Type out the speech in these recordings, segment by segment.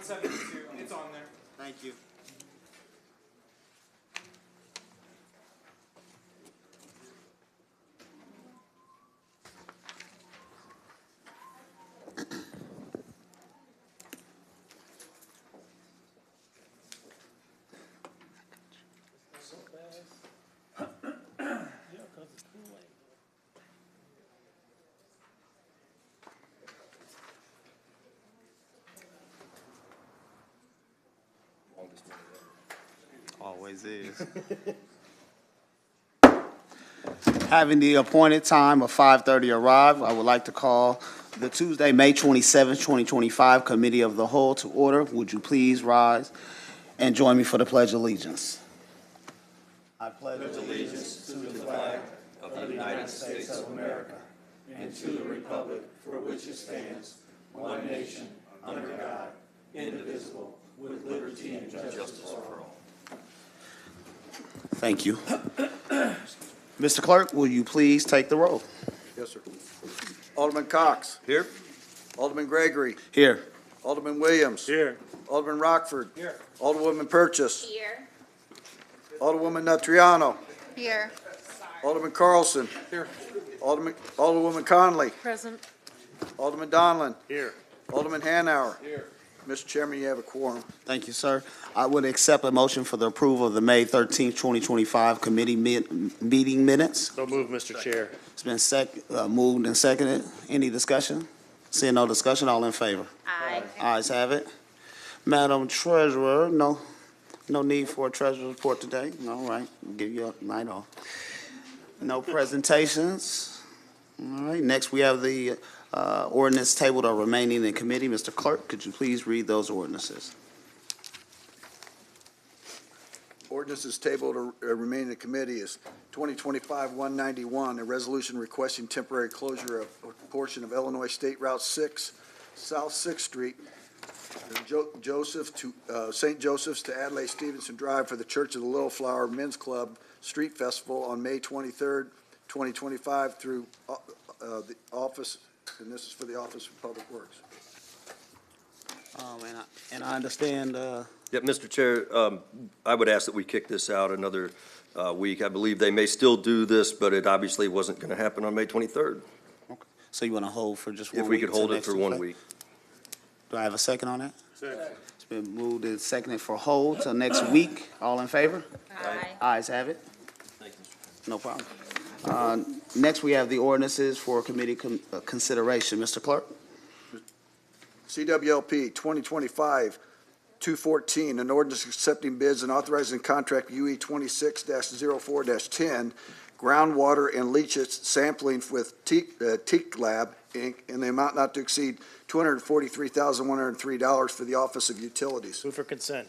172. It's on there. Thank you. Always is. Having the appointed time of 5:30 arrived, I would like to call the Tuesday, May 27th, 2025 Committee of the Whole to order. Would you please rise and join me for the Pledge of Allegiance? I pledge allegiance to the flag of the United States of America and to the republic for which it stands, one nation, under God, indivisible, with liberty and justice for all. Thank you. Mr. Clerk, will you please take the roll? Yes, sir. Alderman Cox. Here. Alderman Gregory. Here. Alderman Williams. Here. Alderman Rockford. Here. Alderwoman Purchase. Here. Alderwoman Nutriano. Here. Alderman Carlson. Here. Alderwoman Conley. Present. Alderman Donlin. Here. Alderman Hanauer. Here. Mr. Chairman, you have a quorum. Thank you, sir. I would accept a motion for the approval of the May 13th, 2025 committee meeting minutes. So move, Mr. Chair. It's been moved and seconded. Any discussion? Seeing no discussion, all in favor? Aye. Ayes have it. Madam Treasurer, no need for a treasurer's report today. All right, give you a night off. No presentations. All right, next we have the ordinance tabled or remaining in committee. Mr. Clerk, could you please read those ordinances? Ordinances tabled or remaining in committee is 2025-191, a resolution requesting temporary closure of a portion of Illinois State Route 6, South 6th Street, St. Joseph's to Adlai Stevenson Drive for the Church of the Little Flower Men's Club Street Festival on May 23rd, 2025 through the office, and this is for the Office of Public Works. And I understand, Yeah, Mr. Chair, I would ask that we kick this out another week. I believe they may still do this, but it obviously wasn't going to happen on May 23rd. so you want to hold for just 1 If week? we could till hold it next for 1 Tuesday? week. Do I have a second on that? Second. It's been moved and seconded for hold till next week. All in favor? Aye. Ayes have it. Thank you, Mr. No problem. Next, we have the ordinances for committee consideration. Mr. Clerk? CWLP 2025-214, an ordinance accepting bids and authorizing contract UE 26-04-10, groundwater and leachate sampling with Teak Lab, Inc., in the amount not to exceed $243,103 for the Office of Utilities. Move for consent.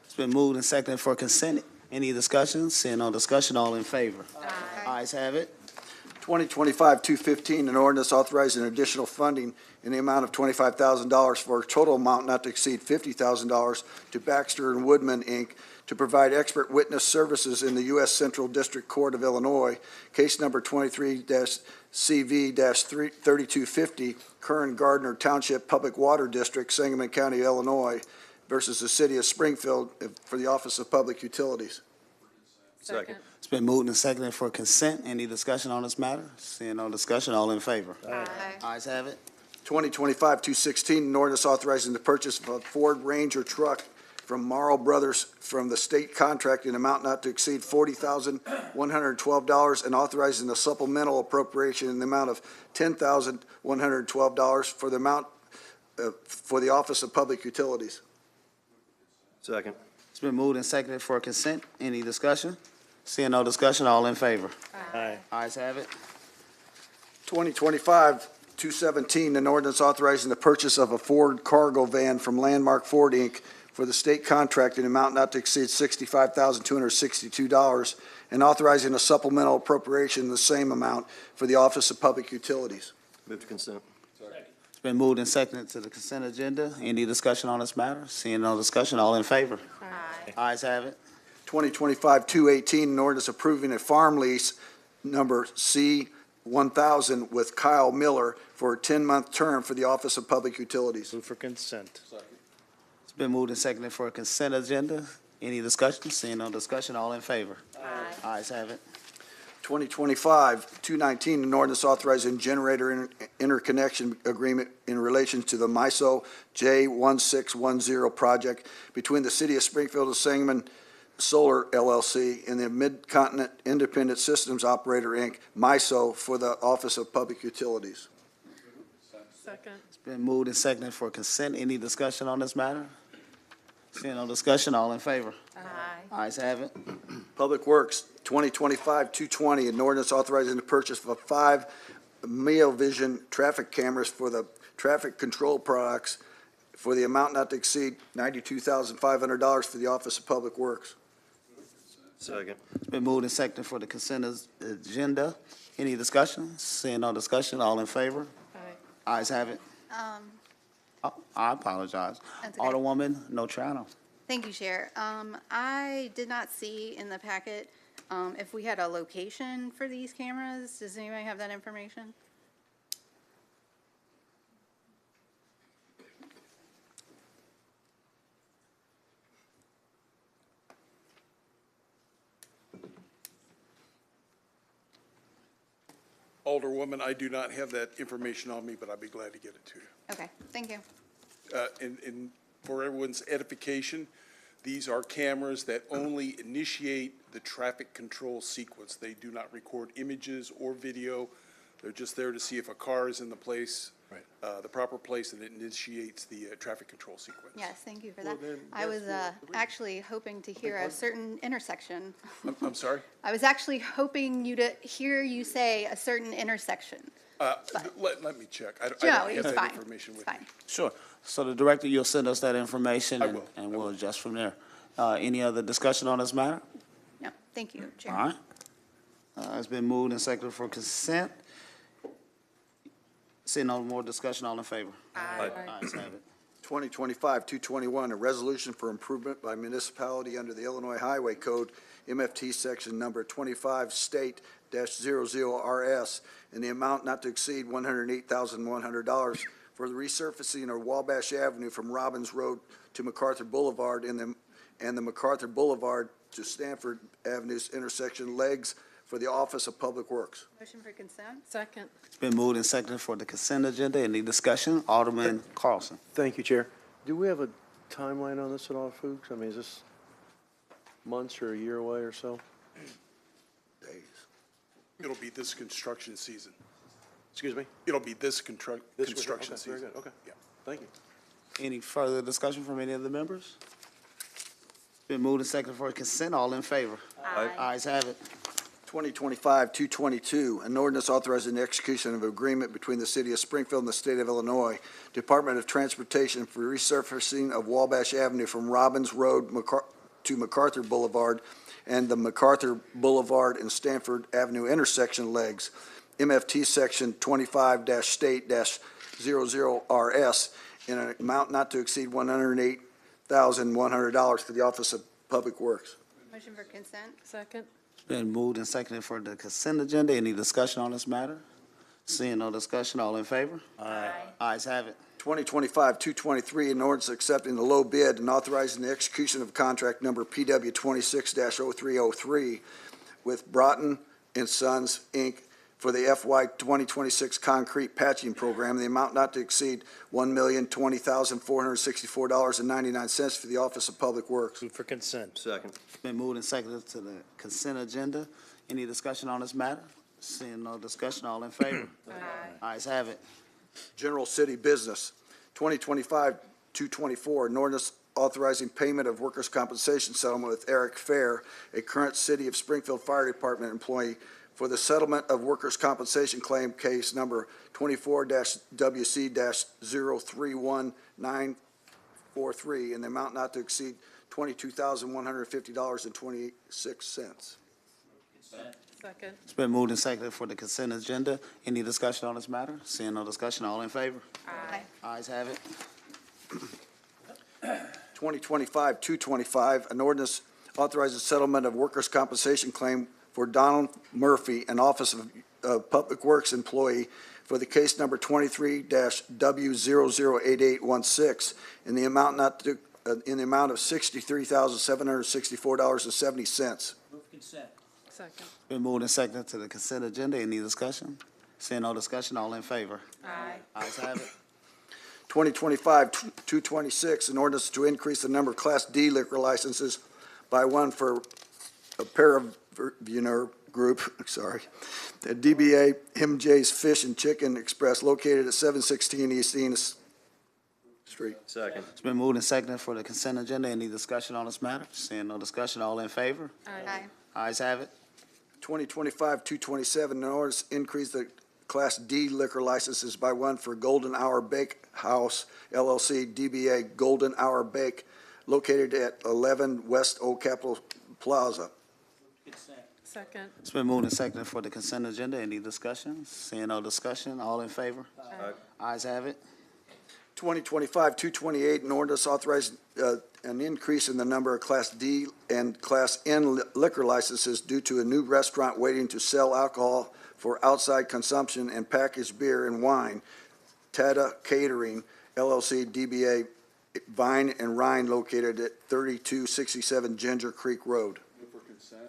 It's been moved and seconded for consent. Any discussion? Seeing no discussion, all in favor? Aye. Ayes have it. 2025-215, an ordinance authorizing additional funding in the amount of $25,000 for a total amount not to exceed $50,000 to Baxter and Woodman, Inc., to provide expert witness services in the U.S. Central District Court of Illinois, case number 23-CV-3250, Kern Gardner Township Public Water District, Sangamon County, Illinois, versus the City of Springfield for the Office of Public Utilities. Second. It's been moved and seconded for consent. Any discussion on this matter? Seeing no discussion, all in favor? Aye. Ayes have it. 2025-216, an ordinance authorizing the purchase of a Ford Ranger truck from Marl Brothers from the state contract in amount not to exceed $40,112 and authorizing the supplemental appropriation in the amount of $10,112 for the amount for the Office of Public Utilities. Second. It's been moved and seconded for consent. Any discussion? Seeing no discussion, all in favor? Aye. Ayes have it. 2025-217, an ordinance authorizing the purchase of a Ford cargo van from Landmark Ford, Inc. for the state contract in amount not to exceed $65,262 and authorizing a supplemental appropriation in the same amount for the Office of Public Utilities. Move to consent. It's been moved and seconded to the consent agenda. Any discussion on this matter? Seeing no discussion, all in favor? Aye. Ayes have it. 2025-218, an ordinance approving a farm lease number C-1000 with Kyle Miller for a 10-month term for the Office of Public Utilities. Move for consent. It's been moved and seconded for a consent agenda. Any discussion? Seeing no discussion, all in favor? Aye. Ayes have it. 2025-219, an ordinance authorizing generator interconnection agreement in relation to the MISO J1610 project between the City of Springfield and Sangamon Solar LLC and the Mid-Continent Independent Systems Operator, Inc., MISO, for the Office of Public Utilities. Second. It's been moved and seconded for consent. Any discussion on this matter? Seeing no discussion, all in favor? Aye. Ayes have it. Public Works, 2025-220, an ordinance authorizing the purchase of 5 Vision traffic cameras for the traffic control products for the amount not to exceed $92,500 for the Office of Public Works. Second. It's been moved and seconded for the consent agenda. Any discussion? Seeing no discussion, all in favor? Aye. Ayes have it. Oh, I apologize. That's okay. Alderwoman Notrano. Thank you, Chair. I did not see in the packet, if we had a location for these cameras. Does anybody have that information? Alderwoman, I do not have that information on me, but I'd be glad to get it to you. Okay, thank you. And for everyone's edification, these are cameras that only initiate the traffic control sequence. They do not record images or video. They're just there to see if a car is in the place, the proper place, and it initiates the traffic control sequence. Yes, thank you for that. then I was that's actually hoping to hear a certain intersection. I'm sorry? I was actually hoping to hear you say a certain intersection. Let me check. I No, don't have it's that fine. information It's with me. fine. Sure. So the director, you'll send us that information I and will. and we'll adjust from there. Any other discussion on this matter? No, thank you, Chair. All right. It's been moved and seconded for consent. Seeing no more discussion, all in favor? Aye. Ayes have it. 2025-221, a resolution for improvement by municipality under the Illinois Highway Code, MFT Section Number 25, State -00RS, in the amount not to exceed $108,100 for the resurfacing of Wabash Avenue from Robbins Road to MacArthur Boulevard and the MacArthur Boulevard to Stanford Avenue's intersection legs for the Office of Public Works. Motion for consent? Second. It's been moved and seconded for the consent agenda. Any discussion? Alderman Carlson. Thank you, Chair. Do we have a timeline on this at all, folks? I mean, is this months or a year away or so? Days. It'll be this construction season. Excuse me? It'll be this construction Okay, season. very good, okay. Yeah. Thank you. Any further discussion from any of the members? It's been moved and seconded for consent. All in favor? Aye. Ayes have it. 2025-222, an ordinance authorizing the execution of an agreement between the City of Springfield and the State of Illinois Department of Transportation for resurfacing of Wabash Avenue from Robbins Road to MacArthur Boulevard and the MacArthur Boulevard and Stanford Avenue intersection legs, MFT Section 25-State-00RS, in an amount not to exceed $108,100 for the Office of Public Works. Motion for consent? Second. Been moved and seconded for the consent agenda. Any discussion on this matter? Seeing no discussion, all in favor? Aye. Ayes have it. 2025-223, an ordinance accepting the low bid and authorizing the execution of contract number PW 26-0303 with Broughton and Sons, Inc. for the FY 2026 concrete patching program, the amount not to exceed $1,020,464.99 for the Office of Public Works. Move for consent. Second. Been moved and seconded to the consent agenda. Any discussion on this matter? Seeing no discussion, all in favor? Aye. Ayes have it. General City Business, 2025-224, an ordinance authorizing payment of workers' compensation settlement with Eric Fair, a current City of Springfield Fire Department employee, for the settlement of workers' compensation claim case number 24-WC-031943 in the amount not to exceed $22,150.26. Second. It's been moved and seconded for the consent agenda. Any discussion on this matter? Seeing no discussion, all in favor? Aye. Ayes have it. 2025-225, an ordinance authorizing settlement of workers' compensation claim for Donald Murphy, an Office of Public Works employee, for the case number 23-W008816 in the amount not to in the amount of $63,764.70. Second. Been moved and seconded to the consent agenda. Any discussion? Seeing no discussion, all in favor? Aye. Ayes have it. 2025-226, an ordinance to increase the number of Class D liquor licenses by one for a Paravener Group, the DBA MJ's Fish and Chicken Express located at 716 East Enos Street. Second. It's been moved and seconded for the consent agenda. Any discussion on this matter? Seeing no discussion, all in favor? Aye. Ayes have it. 2025-227, an ordinance to increase the Class D liquor licenses by one for Golden Hour Bake House LLC, DBA Golden Hour Bake, located at 11 West Old Capitol Plaza. Second. It's been moved and seconded for the consent agenda. Any discussion? Seeing no discussion, all in favor? Aye. Ayes have it. 2025-228, an ordinance authorizing an increase in the number of Class D and Class N liquor licenses due to a new restaurant waiting to sell alcohol for outside consumption and packaged beer and wine. Tada Catering LLC, DBA Vine and Rhine, located at 3267 Ginger Creek Road.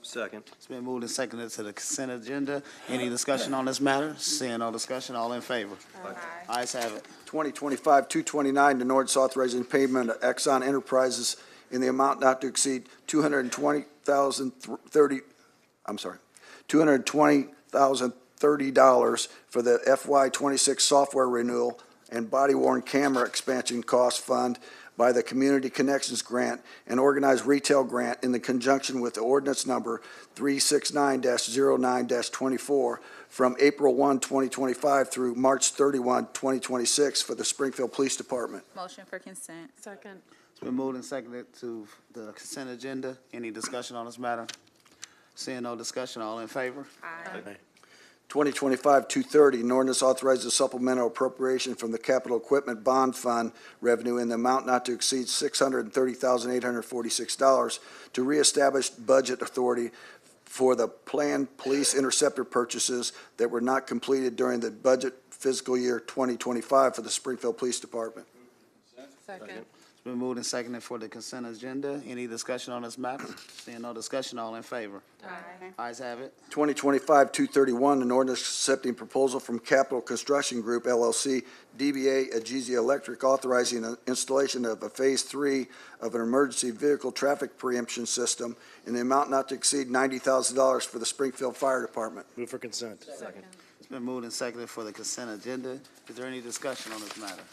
Second. It's been moved and seconded to the consent agenda. Any discussion on this matter? Seeing no discussion, all in favor? Aye. Ayes have it. 2025-229, an ordinance authorizing payment of Exxon Enterprises in the amount not to exceed $220,030 for the FY26 software renewal and body-worn camera expansion cost fund by the Community Connections Grant and Organized Retail Grant in the conjunction with the ordinance number 369-09-24 from April 1, 2025 through March 31, 2026 for the Springfield Police Department. Motion for consent. Second. It's been moved and seconded to the consent agenda. Any discussion on this matter? Seeing no discussion, all in favor? Aye. 2025-230, an ordinance authorizes a supplemental appropriation from the Capital Equipment Bond Fund revenue in the amount not to exceed $630,846 to reestablish budget authority for the planned police interceptor purchases that were not completed during the budget fiscal year 2025 for the Springfield Police Department. Second. It's been moved and seconded for the consent agenda. Any discussion on this matter? Seeing no discussion, all in favor? Aye. Ayes have it. 2025-231, an ordinance accepting proposal from Capital Construction Group LLC, DBA Agizia Electric, authorizing an installation of a Phase 3 of an emergency vehicle traffic preemption system in the amount not to exceed $90,000 for the Springfield Fire Department. Move for consent. Second. It's been moved and seconded for the consent agenda. Is there any discussion on this matter?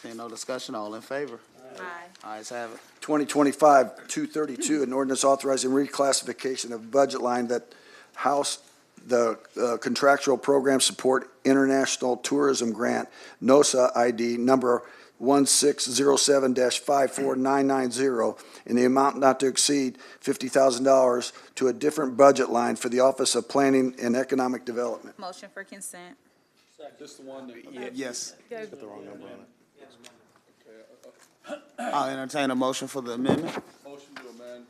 Seeing no discussion, all in favor? Aye. Ayes have it. 2025-232, an ordinance authorizing reclassification of budget line that house the contractual program support international tourism grant, NOSA ID number 1607-54990, in the amount not to exceed $50,000 to a different budget line for the Office of Planning and Economic Development. Motion for consent. Just the one that. Yes. Yeah, Put the wrong number on it. I'll entertain a motion for the amendment. Motion to amend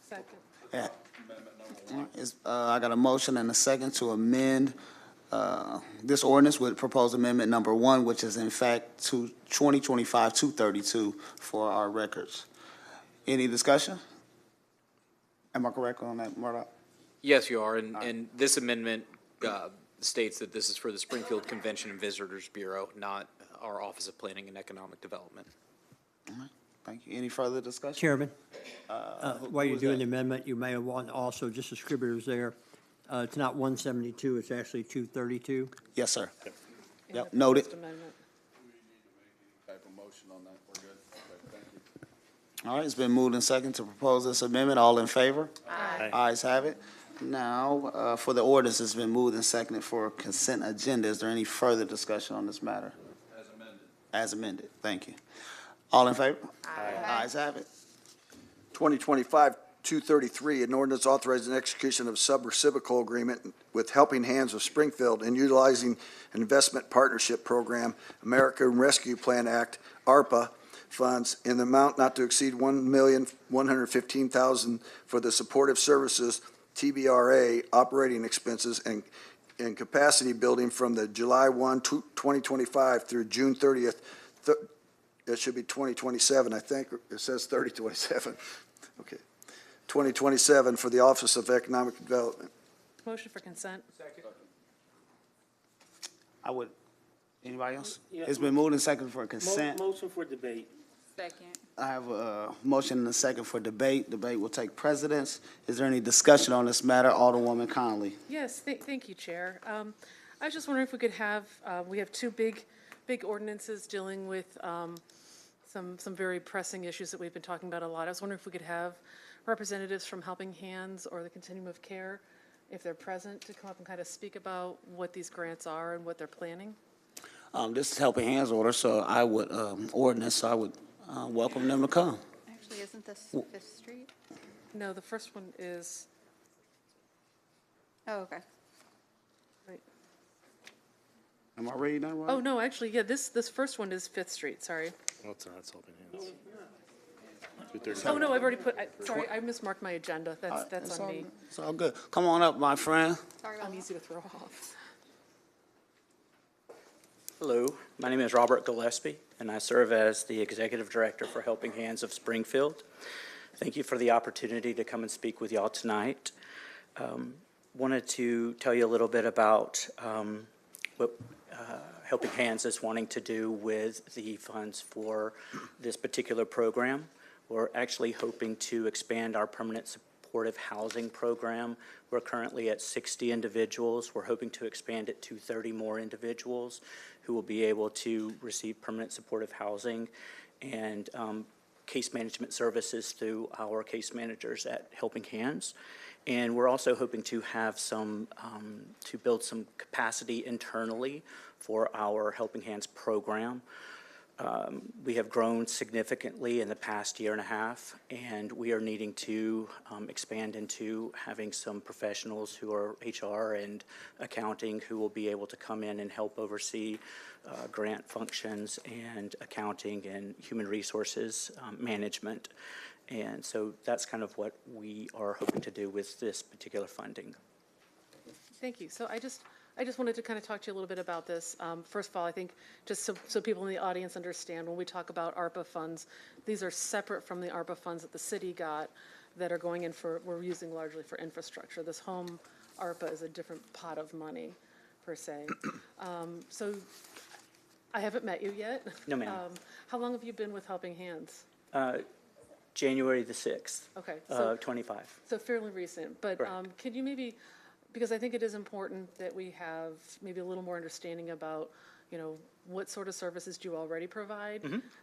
second. Yeah. amendment number 1. I got a motion and a second to amend this ordinance with proposed amendment number 1, which is in fact 2025-232 for our records. Any discussion? Am I correct on that, Murdoch? Yes, you are, and this amendment states that this is for the Springfield Convention and Visitors Bureau, not our Office of Planning and Economic Development. All right, thank you. Any further discussion? Chairman, while you're doing the amendment, you may want also, just the scribblers there, it's not 172, it's actually 232. Yes, sir. In Yep, the noted. first amendment. Type of motion on that, we're good. Okay, thank you. All right, it's been moved and second to propose this amendment. All in favor? Aye. Ayes have it. Now, for the ordinance, it's been moved and seconded for consent agenda. Is there any further discussion on this matter? As amended. As amended, thank you. All in favor? Ayes have it. 2025-233, an ordinance authorizing execution of sub-reciprocal agreement with Helping Hands of Springfield and utilizing an investment partnership program, American Rescue Plan Act, ARPA, funds in the amount not to exceed $1,115,000 for the supportive services, TBRA, operating expenses and capacity building from the July 1, 2025 through June 30th, it should be 2027, I think. It says 3027. Okay. 2027 for the Office of Economic Development. Motion for consent. I would, anybody else? Yeah. It's been moved and seconded for consent. Motion for debate. Second. I have a motion and a second for debate. Debate will take precedence. Is there any discussion on this matter? Alderwoman Conley. Yes, thank you, Chair. I was just wondering if we could have, we have two big ordinances dealing with some very pressing issues that we've been talking about a lot. I was wondering if we could have representatives from Helping Hands or the Continuum of Care, if they're present, to come up and kind of speak about what these grants are and what they're planning. This is Helping Hands order, so I would, ordinance, so I would welcome them to come. Actually, isn't this Fifth Street? No, the first one is, Oh, okay. right. Am I reading that right? Oh, no, actually, yeah, this first one is Fifth Street, sorry. That's Helping Hands. Oh, no, I've already put, sorry, I mismarked my agenda. That's It's on all- me. It's all good. Come on up, my friend. Sorry about I'm that. easy to throw off. Hello, my name is Robert Gillespie, and I serve as the Executive Director for Helping Hands of Springfield. Thank you for the opportunity to come and speak with y'all tonight. Wanted to tell you a little bit about what Helping Hands is wanting to do with the funds for this particular program. We're actually hoping to expand our permanent supportive housing program. We're currently at 60 individuals. We're hoping to expand it to 30 more individuals who will be able to receive permanent supportive housing and case management services through our case managers at Helping Hands. And we're also hoping to have some, to build some capacity internally for our Helping Hands program. We have grown significantly in the past year and a half, and we are needing to expand into having some professionals who are HR and accounting who will be able to come in and help oversee grant functions and accounting and human resources management. And so that's kind of what we are hoping to do with this particular funding. Thank you. So I just wanted to kind of talk to you a little bit about this. First of all, I think just so people in the audience understand, when we talk about ARPA funds, these are separate from the ARPA funds that the city got that are going in for, we're using largely for infrastructure. This home ARPA is a different pot of money, per se. So I haven't met you yet. No, ma'am. How long have you been with Helping Hands? January the 6th, Okay. So 25. So fairly recent, but Correct. could you maybe, because I think it is important that we have maybe a little more understanding about, you know, what sort of services do you already provide?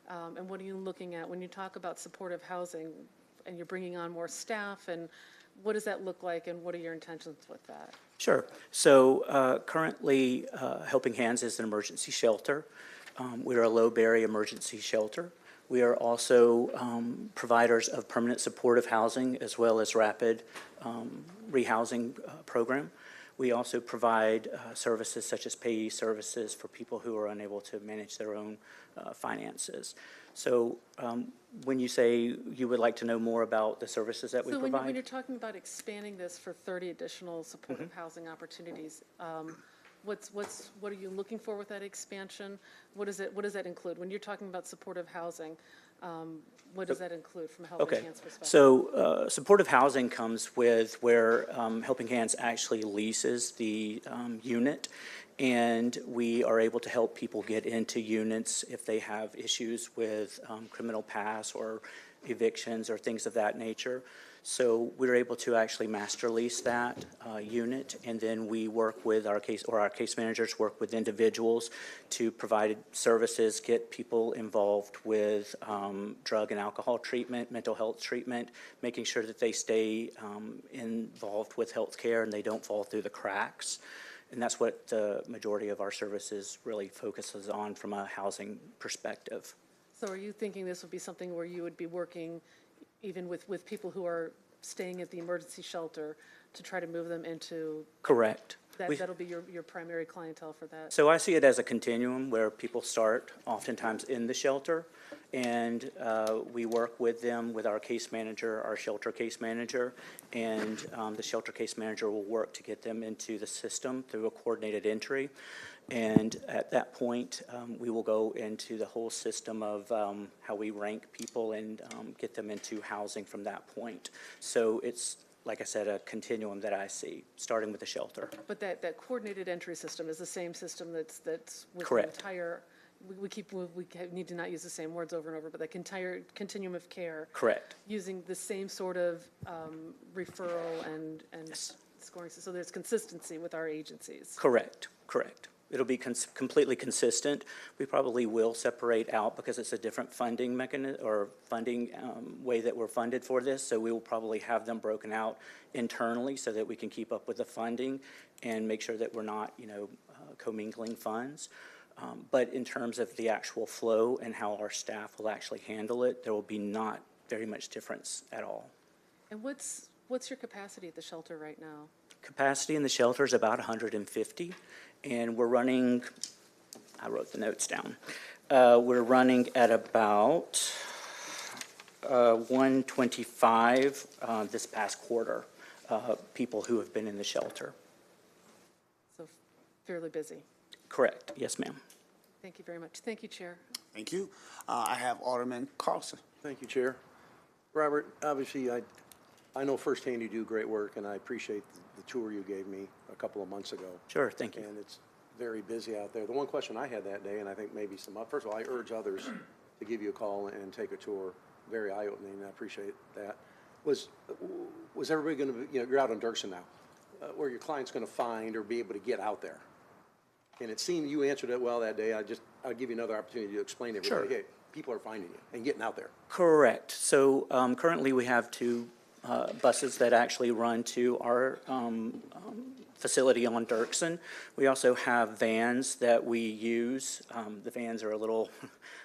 And what are you looking at when you talk about supportive housing and you're bringing on more staff, and what does that look like and what are your intentions with that? Sure. So currently, Helping Hands is an emergency shelter. We are a low-barrier emergency shelter. We are also providers of permanent supportive housing as well as rapid rehousing program. We also provide services such as payee services for people who are unable to manage their own finances. So when you say you would like to know more about the services that we So provide? when you're talking about expanding this for 30 additional supportive housing opportunities, what are you looking for with that expansion? What does that include? When you're talking about supportive housing, what does that include from a Helping Okay, Hands perspective? so supportive housing comes with where Helping Hands actually leases the unit, and we are able to help people get into units if they have issues with criminal past or evictions or things of that nature. So we're able to actually master lease that unit, and then we work with our case managers work with individuals to provide services, get people involved with drug and alcohol treatment, mental health treatment, making sure that they stay involved with health care and they don't fall through the cracks. And that's what the majority of our services really focuses on from a housing perspective. So are you thinking this would be something where you would be working even with people who are staying at the emergency shelter to try to move them into? Correct. That'll be your primary clientele for that? So I see it as a continuum where people start oftentimes in the shelter, and we work with them with our case manager, our shelter case manager, and the shelter case manager will work to get them into the system through a coordinated entry. And at that point, we will go into the whole system of how we rank people and get them into housing from that point. So it's, like I said, a continuum that I see, starting with the shelter. But that coordinated entry system is the same system that's with the Correct. entire, we need to not use the same words over and over, but the entire continuum of care. Correct. Using the same sort of referral and scoring, so there's consistency with our agencies. Correct, correct. It'll be completely consistent. We probably will separate out because it's a different funding mechanism or funding way that we're funded for this. So we will probably have them broken out internally so that we can keep up with the funding and make sure that we're not, commingling funds. But in terms of the actual flow and how our staff will actually handle it, there will be not very much difference at all. And what's your capacity at the shelter right now? Capacity in the shelter is about 150, and we're running, I wrote the notes down, we're running at about 125 this past quarter, people who have been in the shelter. So fairly busy. Correct, yes, ma'am. Thank you very much. Thank you, Chair. Thank you. I have Alderman Carlson. Thank you, Chair. Robert, obviously, I know firsthand you do great work, and I appreciate the tour you gave me a couple of months ago. Sure, thank you. And it's very busy out there. The one question I had that day, and I think maybe first of all, I urge others to give you a call and take a tour. Very eye-opening, and I appreciate that. Was everybody going to be, you're out on Dirksen now, where your client's going to find or be able to get out there? And it seemed you answered it well that day. I'll give you another opportunity to explain to everybody. Sure. Hey, people are finding you and getting out there. Correct. So currently we have two buses that actually run to our facility on Dirksen. We also have vans that we use. The vans are a little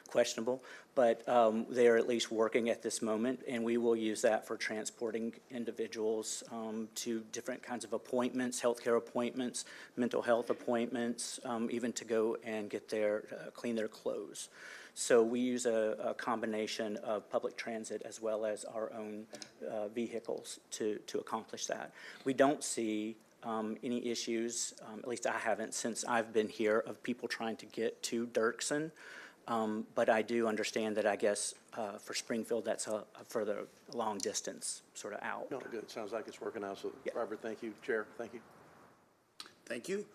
questionable, but they are at least working at this moment, and we will use that for transporting individuals to different kinds of appointments, healthcare appointments, mental health appointments, even to go and get clean their clothes. So we use a combination of public transit as well as our own vehicles to accomplish that. We don't see any issues, at least I haven't since I've been here, of people trying to get to Dirksen. But I do understand that I guess for Springfield, that's a further long distance sort of out. No, good. Sounds like it's working out. So, Yeah. Robert, thank you. Chair, thank you. Thank you.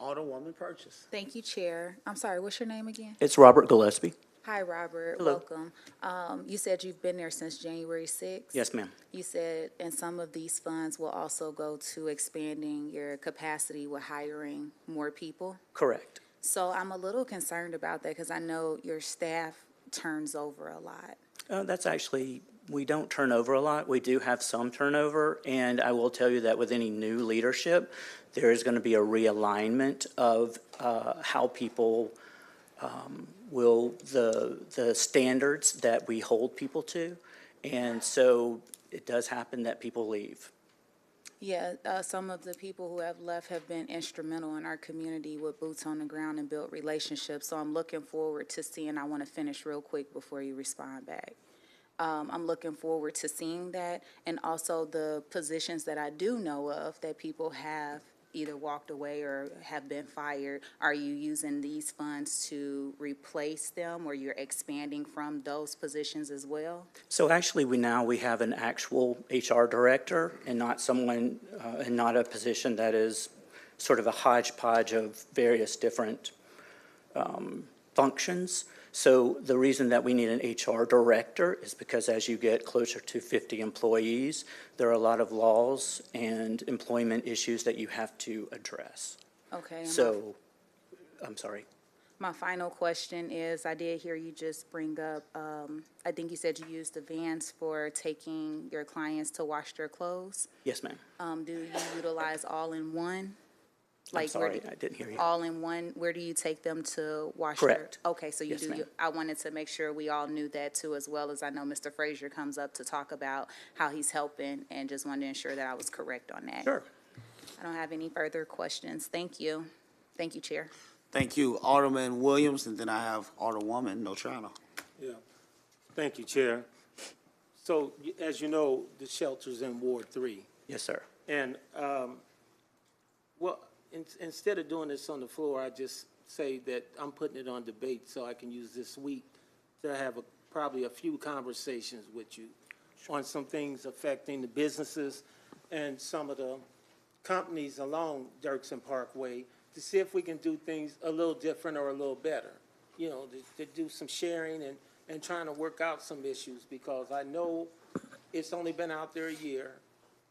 Alderwoman Purchase. Thank you, Chair. I'm sorry, what's your name again? It's Robert Gillespie. Hi, Robert. Hello. Welcome. You said you've been there since January 6th? Yes, ma'am. You said, and some of these funds will also go to expanding your capacity with hiring more people? Correct. So I'm a little concerned about that because I know your staff turns over a lot. That's actually, we don't turn over a lot. We do have some turnover, and I will tell you that with any new leadership, there is going to be a realignment of how people the standards that we hold people to. And so it does happen that people leave. Yeah, some of the people who have left have been instrumental in our community with boots on the ground and built relationships. So I'm looking forward to seeing, I want to finish real quick before you respond back. I'm looking forward to seeing that, and also the positions that I do know of that people have either walked away or have been fired. Are you using these funds to replace them, or you're expanding from those positions as well? So actually, we have an actual HR director and not someone, and not a position that is sort of a hodgepodge of various different functions. So the reason that we need an HR director is because as you get closer to 50 employees, there are a lot of laws and employment issues that you have to address. Okay. and So, I'm sorry. My final question is, I did hear you just bring up, I think you said you used the vans for taking your clients to wash their clothes. Yes, ma'am. Do you utilize all-in-one? I'm sorry, I didn't hear you. All-in-one, where do you take them to wash Correct. their? Okay, so you Yes, do, ma'am. I wanted to make sure we all knew that too, as well as I know Mr. Frazier comes up to talk about how he's helping, and just wanted to ensure that I was correct on that. Sure. I don't have any further questions. Thank you. Thank you, Chair. Thank you, Alderman Williams, and then I have Alderwoman Notrano. Yeah, thank you, Chair. So, as you know, the shelter's in Ward 3. Yes, sir. And, well, instead of doing this on the floor, I just say that I'm putting it on debate so I can use this week to have probably a few conversations with you on some things affecting the businesses and some of the companies along Dirksen Parkway to see if we can do things a little different or a little better. You know, to do some sharing and trying to work out some issues, because I know it's only been out there a year,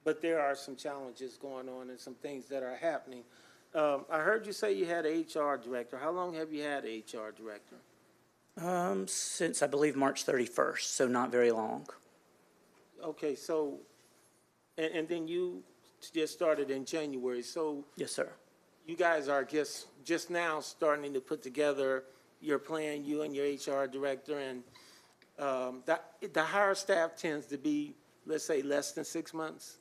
but there are some challenges going on and some things that are happening. I heard you say you had an HR director. How long have you had an HR director? Since, I believe, March 31st, so not very long. Okay, so, and then you just started in January, so Yes, sir. you guys are just now starting to put together your plan, you and your HR director, and the higher staff tends to be, let's say, less than 6 months?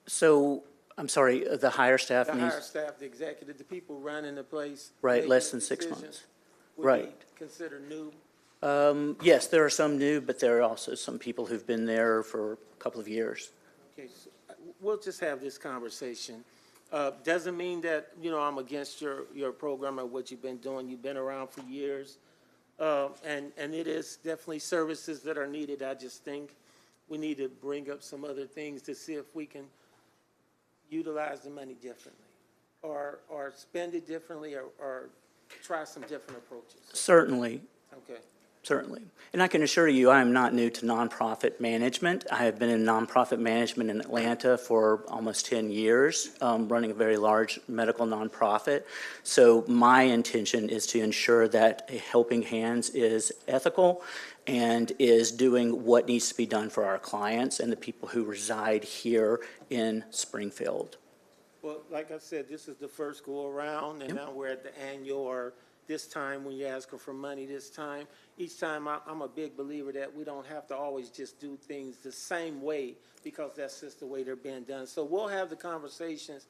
So, I'm sorry, the higher staff The needs, higher staff, the executive, the people running the place. right, making less the than 6 decisions, months. would be Right. considered new? Yes, there are some new, but there are also some people who've been there for a couple of years. Okay, so we'll just have this conversation. Doesn't mean that, you know, I'm against your program or what you've been doing. You've been around for years. And it is definitely services that are needed. I just think we need to bring up some other things to see if we can utilize the money differently or spend it differently or try some different approaches. Certainly, Okay. certainly. And I can assure you, I am not new to nonprofit management. I have been in nonprofit management in Atlanta for almost 10 years, running a very large medical nonprofit. So my intention is to ensure that Helping Hands is ethical and is doing what needs to be done for our clients and the people who reside here in Springfield. Well, like I said, this is the first go-around, and now we're at the annual, or this time when you're asking for money this time. Each time, I'm a big believer that we don't have to always just do things the same way, because that's just the way they're being done. So we'll have the conversations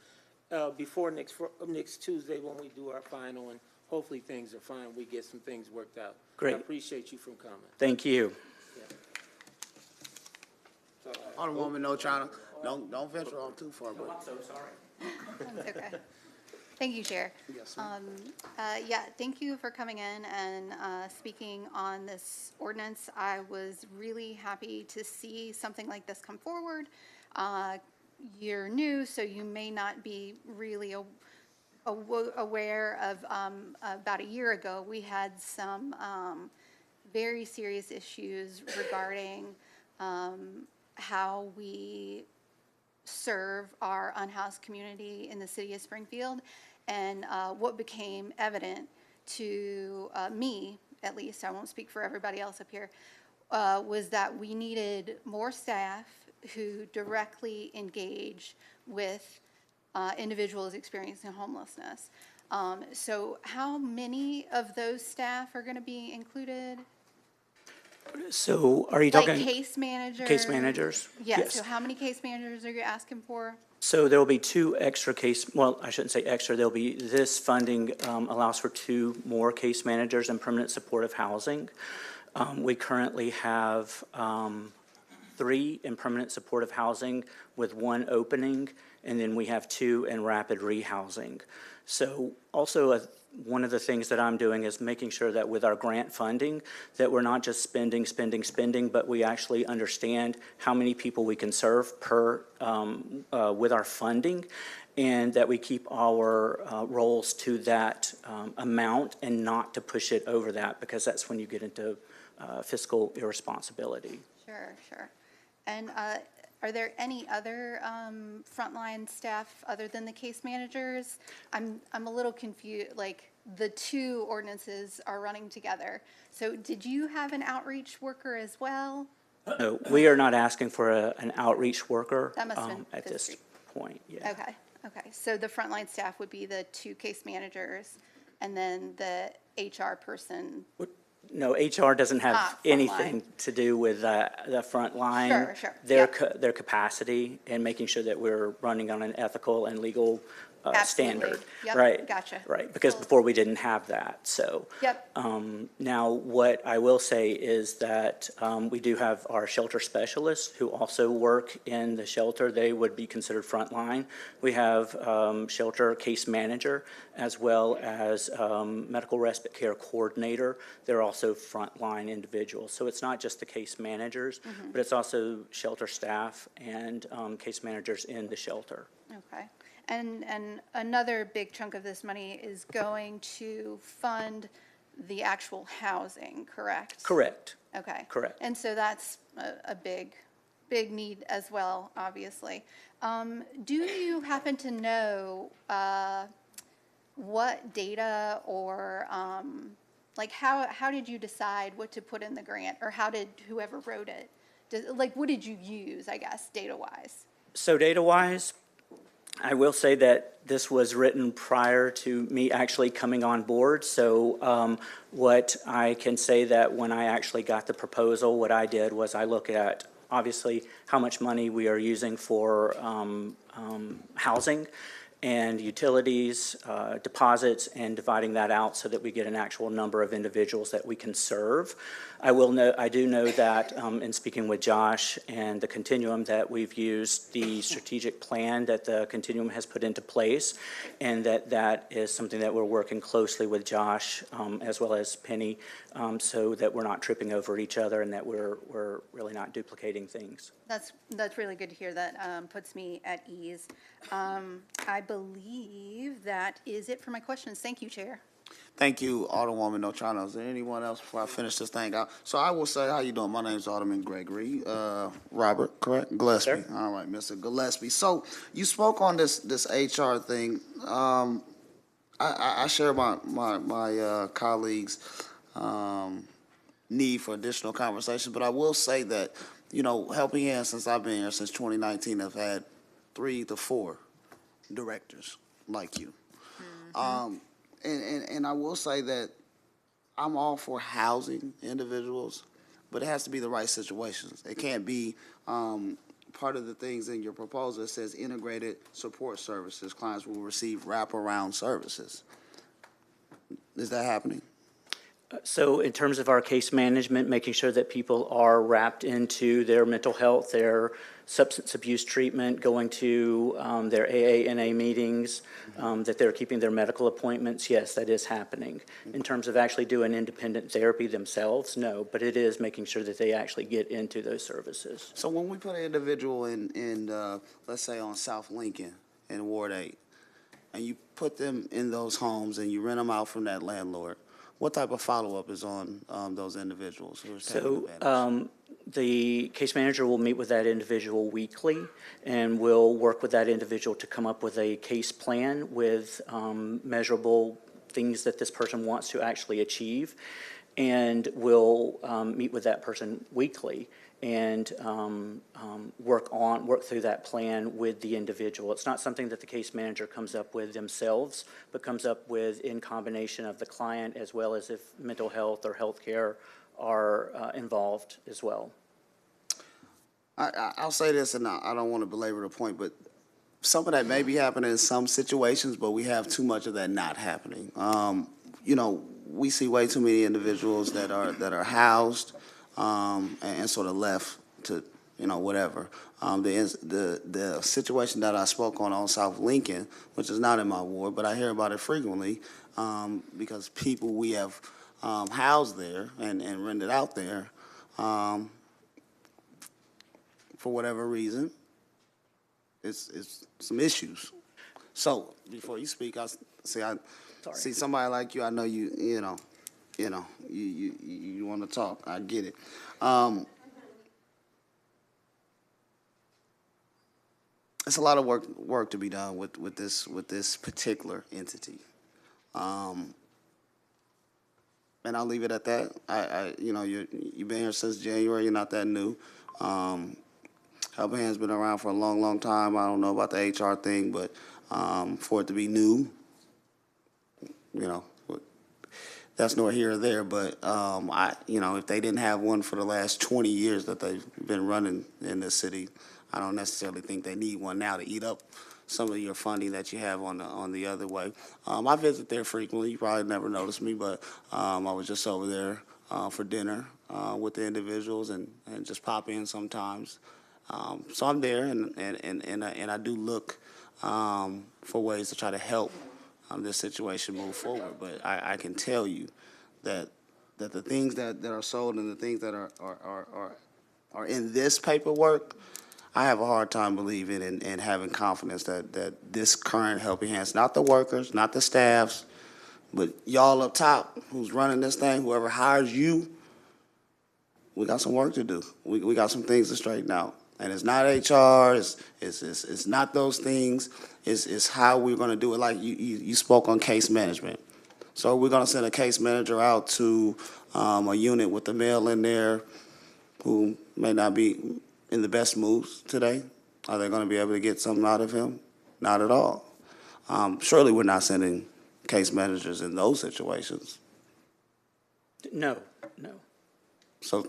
before next Tuesday when we do our final, and hopefully things are fine. We get some things worked out. Great. I appreciate you from coming. Thank you. Alderwoman, no trying to, don't venture off too far, but. so sorry. That's okay. Thank you, Chair. Yes, ma'am. Yeah, thank you for coming in and speaking on this ordinance. I was really happy to see something like this come forward. You're new, so you may not be really aware of, about a year ago, we had some very serious issues regarding how we serve our unhoused community in the city of Springfield. And what became evident to me, at least, I won't speak for everybody else up here, was that we needed more staff who directly engage with individuals experiencing homelessness. So how many of those staff are going to be included? So are you Like talking? case managers? Case managers? Yeah, so how many case managers are you asking for? So there will be 2 extra well, I shouldn't say extra, there'll be, this funding allows for 2 more case managers in permanent supportive housing. We currently have 3 in permanent supportive housing with 1 opening, and then we have 2 in rapid rehousing. So also one of the things that I'm doing is making sure that with our grant funding, that we're not just spending, but we actually understand how many people we can serve per, with our funding, and that we keep our roles to that amount and not to push it over that, because that's when you get into fiscal irresponsibility. Sure. And are there any other frontline staff other than the case managers? I'm a little confused, like, the 2 ordinances are running together. So did you have an outreach worker as well? No, we are not asking for an outreach worker That must have been at this this point, yeah. Okay. So the frontline staff would be the 2 case managers, and then the HR person. No, HR doesn't have Front anything line. to do with the front line. Sure, Their yep. their capacity and making sure that we're running on an ethical and legal Absolutely. standard. Yep, Right. gotcha. Right, because Cool. before we didn't have that, so. Yep. Now, what I will say is that we do have our shelter specialists who also work in the shelter. They would be considered frontline. We have shelter case manager as well as medical respite care coordinator. They're also frontline individuals. So it's not just the case managers, but it's also shelter staff and case managers in the shelter. Okay. And another big chunk of this money is going to fund the actual housing, correct? Correct. Okay. Correct. And so that's a big need as well, obviously. Do you happen to know what data or, like, how did you decide what to put in the grant? Or how did whoever wrote it, like, what did you use, I guess, data-wise? So data-wise, I will say that this was written prior to me actually coming on board. So what I can say that when I actually got the proposal, what I did was I looked at, obviously, how much money we are using for housing and utilities, deposits, and dividing that out so that we get an actual number of individuals that we can serve. I do know that in speaking with Josh and the Continuum that we've used the strategic plan that the Continuum has put into place, and that is something that we're working closely with Josh as well as Penny, so that we're not tripping over each other and that we're really not duplicating things. That's really good to hear. That puts me at ease. I believe that is it for my questions. Thank you, Chair. Thank you, Alderwoman Ochano. Is there anyone else before I finish this thing out? So I will say, how you doing? My name's Alderman Gregory, Robert, correct? Gillespie. Sir. All right, Mr. Gillespie. So you spoke on this HR thing. I share my colleagues' need for additional conversation, but I will say that, Helping Hands, since I've been here since 2019, have had 3 to 4 directors like you. And I will say that I'm all for housing individuals, but it has to be the right situations. It can't be part of the things in your proposal that says integrated support services. Clients will receive wraparound services. Is that happening? So in terms of our case management, making sure that people are wrapped into their mental health, their substance abuse treatment, going to their AA&A meetings, that they're keeping their medical appointments, yes, that is happening. In terms of actually doing independent therapy themselves, no, but it is making sure that they actually get into those services. So when we put an individual in let's say on South Lincoln in Ward 8, and you put them in those homes and you rent them out from that landlord, what type of follow-up is on those individuals who are taking advantage? The case manager will meet with that individual weekly and will work with that individual to come up with a case plan with measurable things that this person wants to actually achieve. And will meet with that person weekly and work through that plan with the individual. It's not something that the case manager comes up with themselves, but comes up with in combination of the client as well as if mental health or healthcare are involved as well. I'll say this, and I don't want to belabor the point, but some of that may be happening in some situations, but we have too much of that not happening. We see way too many individuals that are housed and sort of left to whatever. The situation that I spoke on South Lincoln, which is not in my ward, but I hear about it frequently because people we have housed there and rented out there for whatever reason, it's some issues. So before you speak, I see somebody like you. I know you want to talk. I get it. It's a lot of work to be done with this particular entity. And I'll leave it at that. You've been here since January. You're not that new. Helping Hands been around for a long, long time. I don't know about the HR thing, but for it to be new, that's nor here or there. But if they didn't have one for the last 20 years that they've been running in this city, I don't necessarily think they need one now to eat up some of your funding that you have on the other way. I visit there frequently. You probably never noticed me, but I was just over there for dinner with the individuals and just pop in sometimes. So I'm there, and I do look for ways to try to help this situation move forward. But I can tell you that the things that are sold and the things that are in this paperwork, I have a hard time believing and having confidence that this current Helping Hands, not the workers, not the staffs, but y'all up top who's running this thing, whoever hires you, we got some work to do. We got some things to straighten out. And it's not HR, it's not those things, it's how we're gonna do it. Like you spoke on case management. So we're gonna send a case manager out to a unit with a male in there who may not be in the best moods today. Are they gonna be able to get something out of him? Not at all. Surely we're not sending case managers in those situations. No, no. So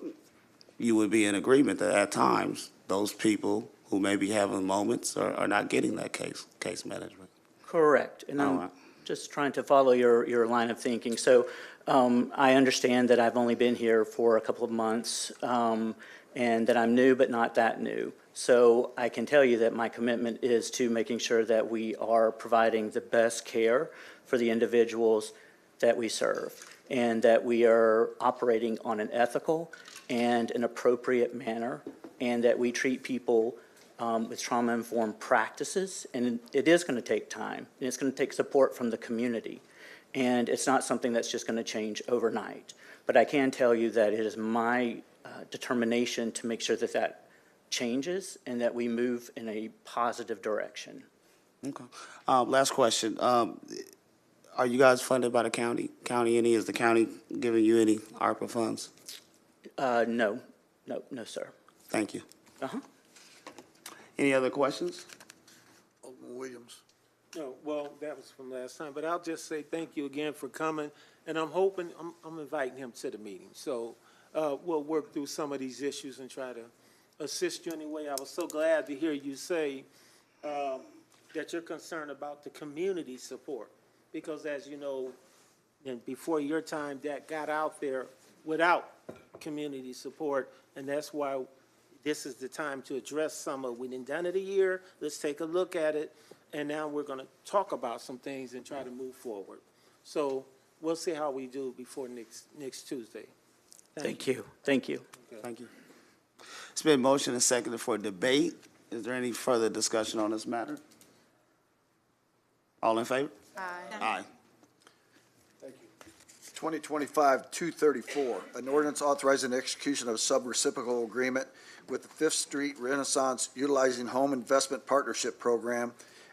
you would be in agreement that at times, those people who may be having moments are not getting that case management. Correct. And All I'm right. just trying to follow your line of thinking. So I understand that I've only been here for a couple of months and that I'm new but not that new. So I can tell you that my commitment is to making sure that we are providing the best care for the individuals that we serve and that we are operating on an ethical and an appropriate manner and that we treat people with trauma-informed practices. And it is going to take time, and it's going to take support from the community. And it's not something that's just going to change overnight. But I can tell you that it is my determination to make sure that that changes and that we move in a positive direction. Okay. Last question. Are you guys funded by the county? County any? Is the county giving you any ARPA funds? No, sir. Thank you. Uh-huh. Any other questions? Alderman Williams. No, well, that was from last time, but I'll just say thank you again for coming, and I'm hoping, I'm inviting him to the meeting. So we'll work through some of these issues and try to assist you anyway. I was so glad to hear you say that you're concerned about the community support, because as you know, and before your time, that got out there without community support, and that's why this is the time to address some of, we done done it a year, let's take a look at it, and now we're gonna talk about some things and try to move forward. So we'll see how we do before next Tuesday. Thank you. Thank you. Thank you. It's been motion and seconded for debate. Is there any further discussion on this matter? All in favor? Aye. 2025-234, an ordinance authorizing the execution of a sub-reciprocal agreement with the Fifth Street Renaissance Utilizing Home Investment Partnership Program,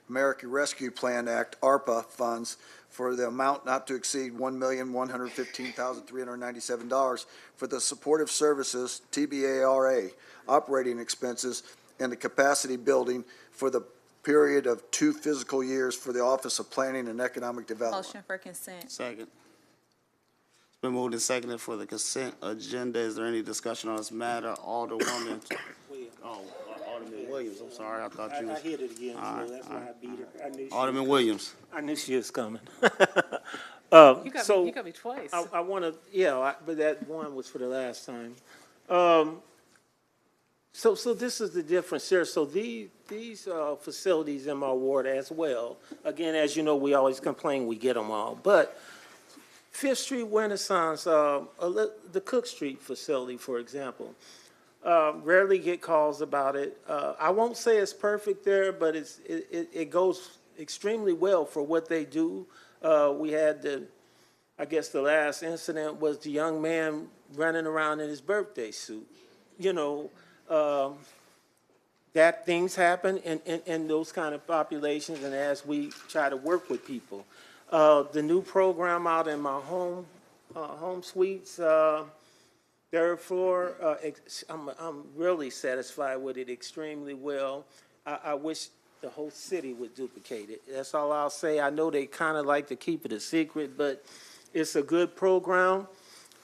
American Rescue Plan Act, ARPA funds for the amount not to exceed $1,115,397 for the supportive services, TBARA, operating expenses, and the capacity building for the period of 2 fiscal years for the Office of Planning and Economic Development. Motion for consent. Second. It's been moved and seconded for the consent agenda. Is there any discussion on this matter? Alderwoman, Alderman Williams, I'm sorry, I thought you I was. hit it again, All right, so that's why I beat her. I knew she Alderman was- Williams. I knew she was coming. You got So me, you got me twice. I want to, but that one was for the last time. So this is the difference here. So these facilities in my ward as well, again, as you know, we always complain we get them all, but Fifth Street Renaissance, the Cook Street facility, for example, rarely get calls about it. I won't say it's perfect there, but it goes extremely well for what they do. We had I guess the last incident was the young man running around in his birthday suit. You know, that things happen in those kind of populations, and as we try to work with people. The new program out in my home suites, third floor, I'm really satisfied with it extremely well. I wish the whole city would duplicate it. That's all I'll say. I know they kind of like to keep it a secret, but it's a good program,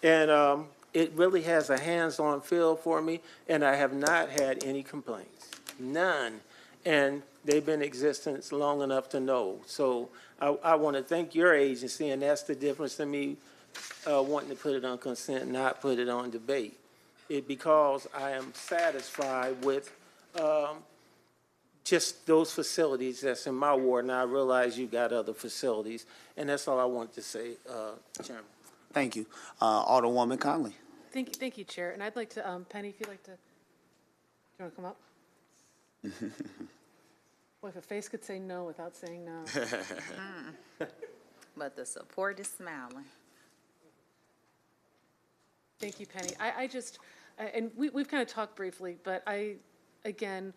and it really has a hands-on feel for me, and I have not had any complaints, none. And they've been in existence long enough to know. So I want to thank your agency, and that's the difference to me wanting to put it on consent, not put it on debate. Because I am satisfied with just those facilities that's in my ward, and I realize you got other facilities. And that's all I want to say, Chairman. Thank you. Alderwoman Conley. Thank you, Chair. And I'd like to, Penny, if you'd like to, do you want to come up? Boy, if a face could say no without saying no. But the support is smiling. Thank you, Penny. I just, and we've kind of talked briefly, but again,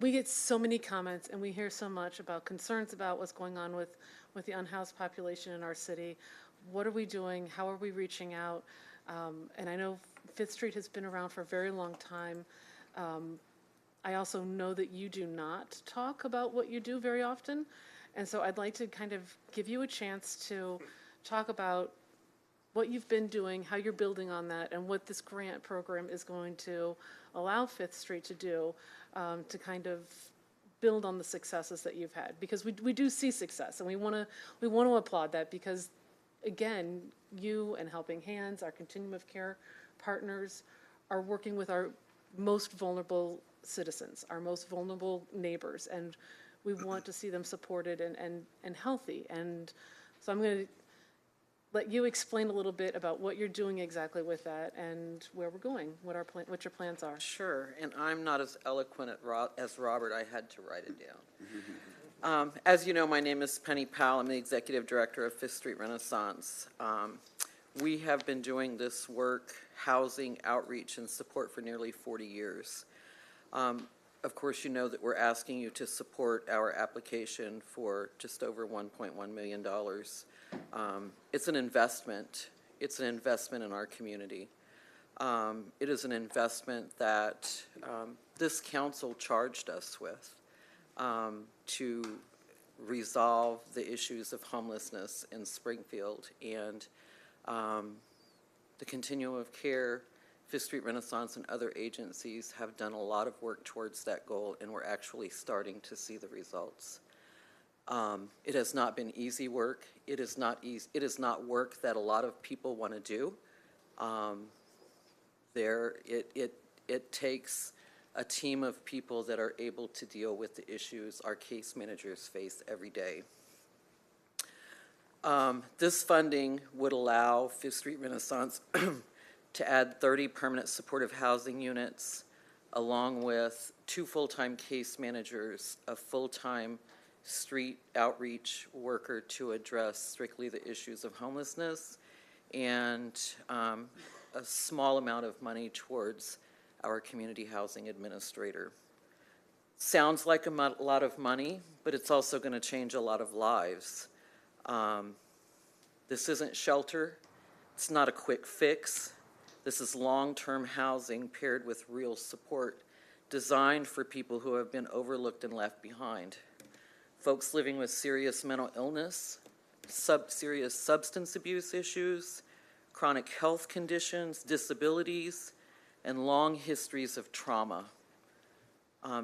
we get so many comments and we hear so much about concerns about what's going on with the unhoused population in our city. What are we doing? How are we reaching out? And I know Fifth Street has been around for a very long time. I also know that you do not talk about what you do very often. And so I'd like to kind of give you a chance to talk about what you've been doing, how you're building on that, and what this grant program is going to allow Fifth Street to do to kind of build on the successes that you've had. Because we do see success, and we want to applaud that because, again, you and Helping Hands, our continuum of care partners, are working with our most vulnerable citizens, our most vulnerable neighbors, and we want to see them supported and healthy. And so I'm going to let you explain a little bit about what you're doing exactly with that and where we're going, what your plans are. Sure, and I'm not as eloquent as Robert. I had to write it down. As you know, my name is Penny Powell. I'm the Executive Director of Fifth Street Renaissance. We have been doing this work, housing, outreach, and support for nearly 40 years. Of course, you know that we're asking you to support our application for just over $1.1 million. It's an investment. It's an investment in our community. It is an investment that this council charged us with to resolve the issues of homelessness in Springfield. And the continuum of care, Fifth Street Renaissance, and other agencies have done a lot of work towards that goal, and we're actually starting to see the results. It has not been easy work. It is not easy. It is not work that a lot of people want to do. It takes a team of people that are able to deal with the issues our case managers face every day. This funding would allow Fifth Street Renaissance to add 30 permanent supportive housing units, along with 2 full-time case managers, a full-time street outreach worker to address strictly the issues of homelessness, and a small amount of money towards our community housing administrator. Sounds like a lot of money, but it's also going to change a lot of lives. This isn't shelter. It's not a quick fix. This is long-term housing paired with real support designed for people who have been overlooked and left behind. Folks living with serious mental illness, serious substance abuse issues, chronic health conditions, disabilities, and long histories of trauma.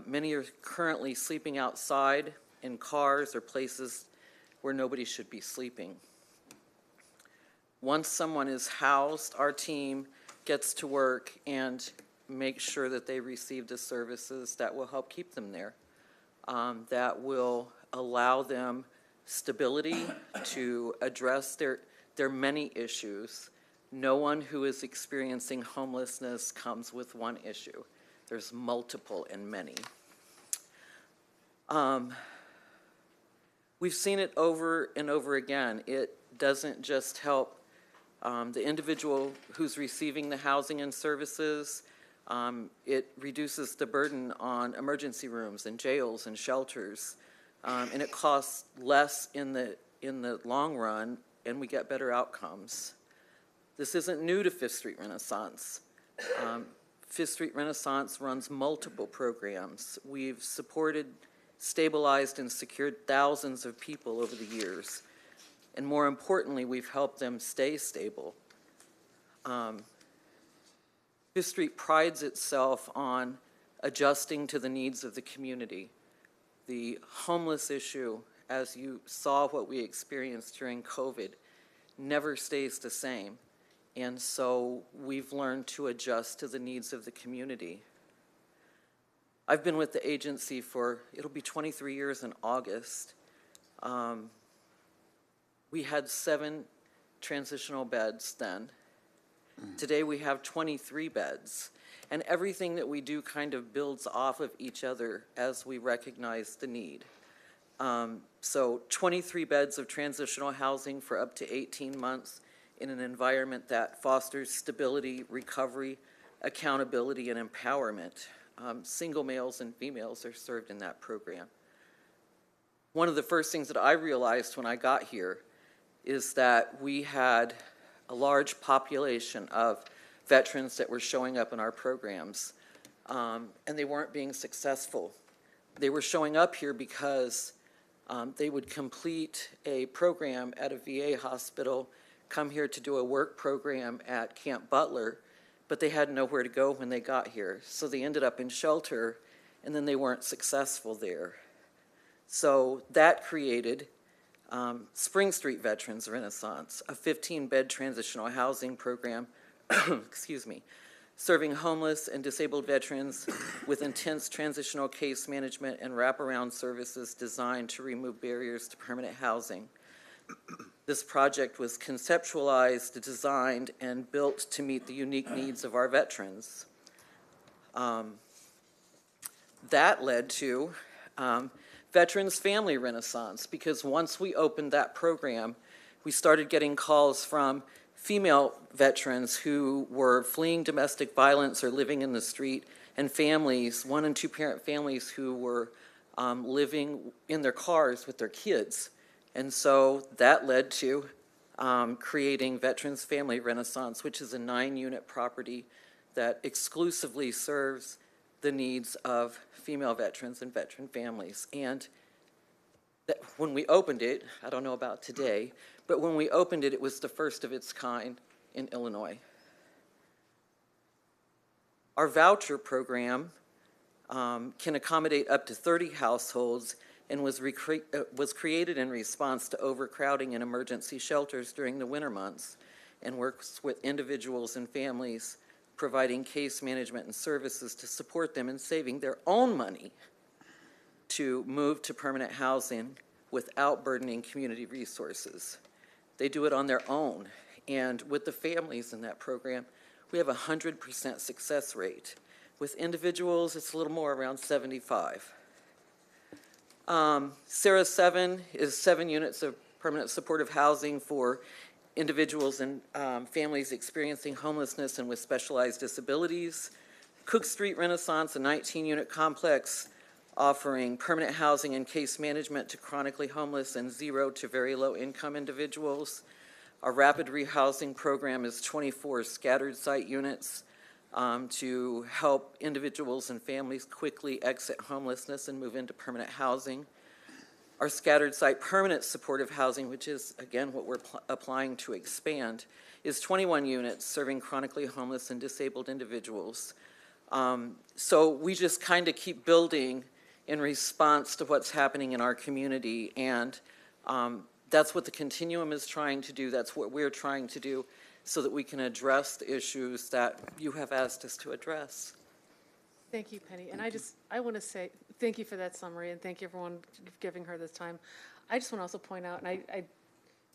Many are currently sleeping outside in cars or places where nobody should be sleeping. Once someone is housed, our team gets to work and makes sure that they receive the services that will help keep them there, that will allow them stability to address their many issues. No one who is experiencing homelessness comes with one issue. There's multiple and many. We've seen it over and over again. It doesn't just help the individual who's receiving the housing and services. It reduces the burden on emergency rooms and jails and shelters. And it costs less in the long run, and we get better outcomes. This isn't new to Fifth Street Renaissance. Fifth Street Renaissance runs multiple programs. We've supported, stabilized, and secured thousands of people over the years. And more importantly, we've helped them stay stable. Fifth Street prides itself on adjusting to the needs of the community. the homeless issue, as you saw what we experienced during COVID, never stays the same. And so we've learned to adjust to the needs of the community. I've been with the agency for, it'll be 23 years in August. We had 7 transitional beds then. Today we have 23 beds. And everything that we do kind of builds off of each other as we recognize the need. So 23 beds of transitional housing for up to 18 months in an environment that fosters stability, recovery, accountability, and empowerment. Single males and females are served in that program. One of the first things that I realized when I got here is that we had a large population of veterans that were showing up in our programs, and they weren't being successful. They were showing up here because they would complete a program at a VA hospital, come here to do a work program at Camp Butler, but they had nowhere to go when they got here. So they ended up in shelter, and then they weren't successful there. So that created Spring Street Veterans Renaissance, a 15-bed transitional housing program, excuse me, serving homeless and disabled veterans with intense transitional case management and wraparound services designed to remove barriers to permanent housing. This project was conceptualized, designed, and built to meet the unique needs of our veterans. That led to Veterans Family Renaissance, because once we opened that program, we started getting calls from female veterans who were fleeing domestic violence or living in the street, and families, 1- and 2-parent families who were living in their cars with their kids. And so that led to creating Veterans Family Renaissance, which is a 9-unit property that exclusively serves the needs of female veterans and veteran families. And when we opened it, I don't know about today, but when we opened it, it was the first of its kind in Illinois. Our voucher program can accommodate up to 30 households and was created in response to overcrowding in emergency shelters during the winter months, and works with individuals and families providing case management and services to support them in saving their own money to move to permanent housing without burdening community resources. They do it on their own, and with the families in that program, we have a 100% success rate. With individuals, it's a little more, around 75. Sarah 7 is 7 units of permanent supportive housing for individuals and families experiencing homelessness and with specialized disabilities. Cook Street Renaissance, a 19-unit complex offering permanent housing and case management to chronically homeless and 0 to very low income individuals. Our rapid rehousing program is 24 scattered site units to help individuals and families quickly exit homelessness and move into permanent housing. Our scattered site permanent supportive housing, which is, again, what we're applying to expand, is 21 units serving chronically homeless and disabled individuals. So we just kind of keep building in response to what's happening in our community, and that's what the Continuum is trying to do. That's what we're trying to do so that we can address the issues that you have asked us to address. Thank you, Penny. And I want to say thank you for that summary, and thank you everyone for giving her this time. I just want to also point out, and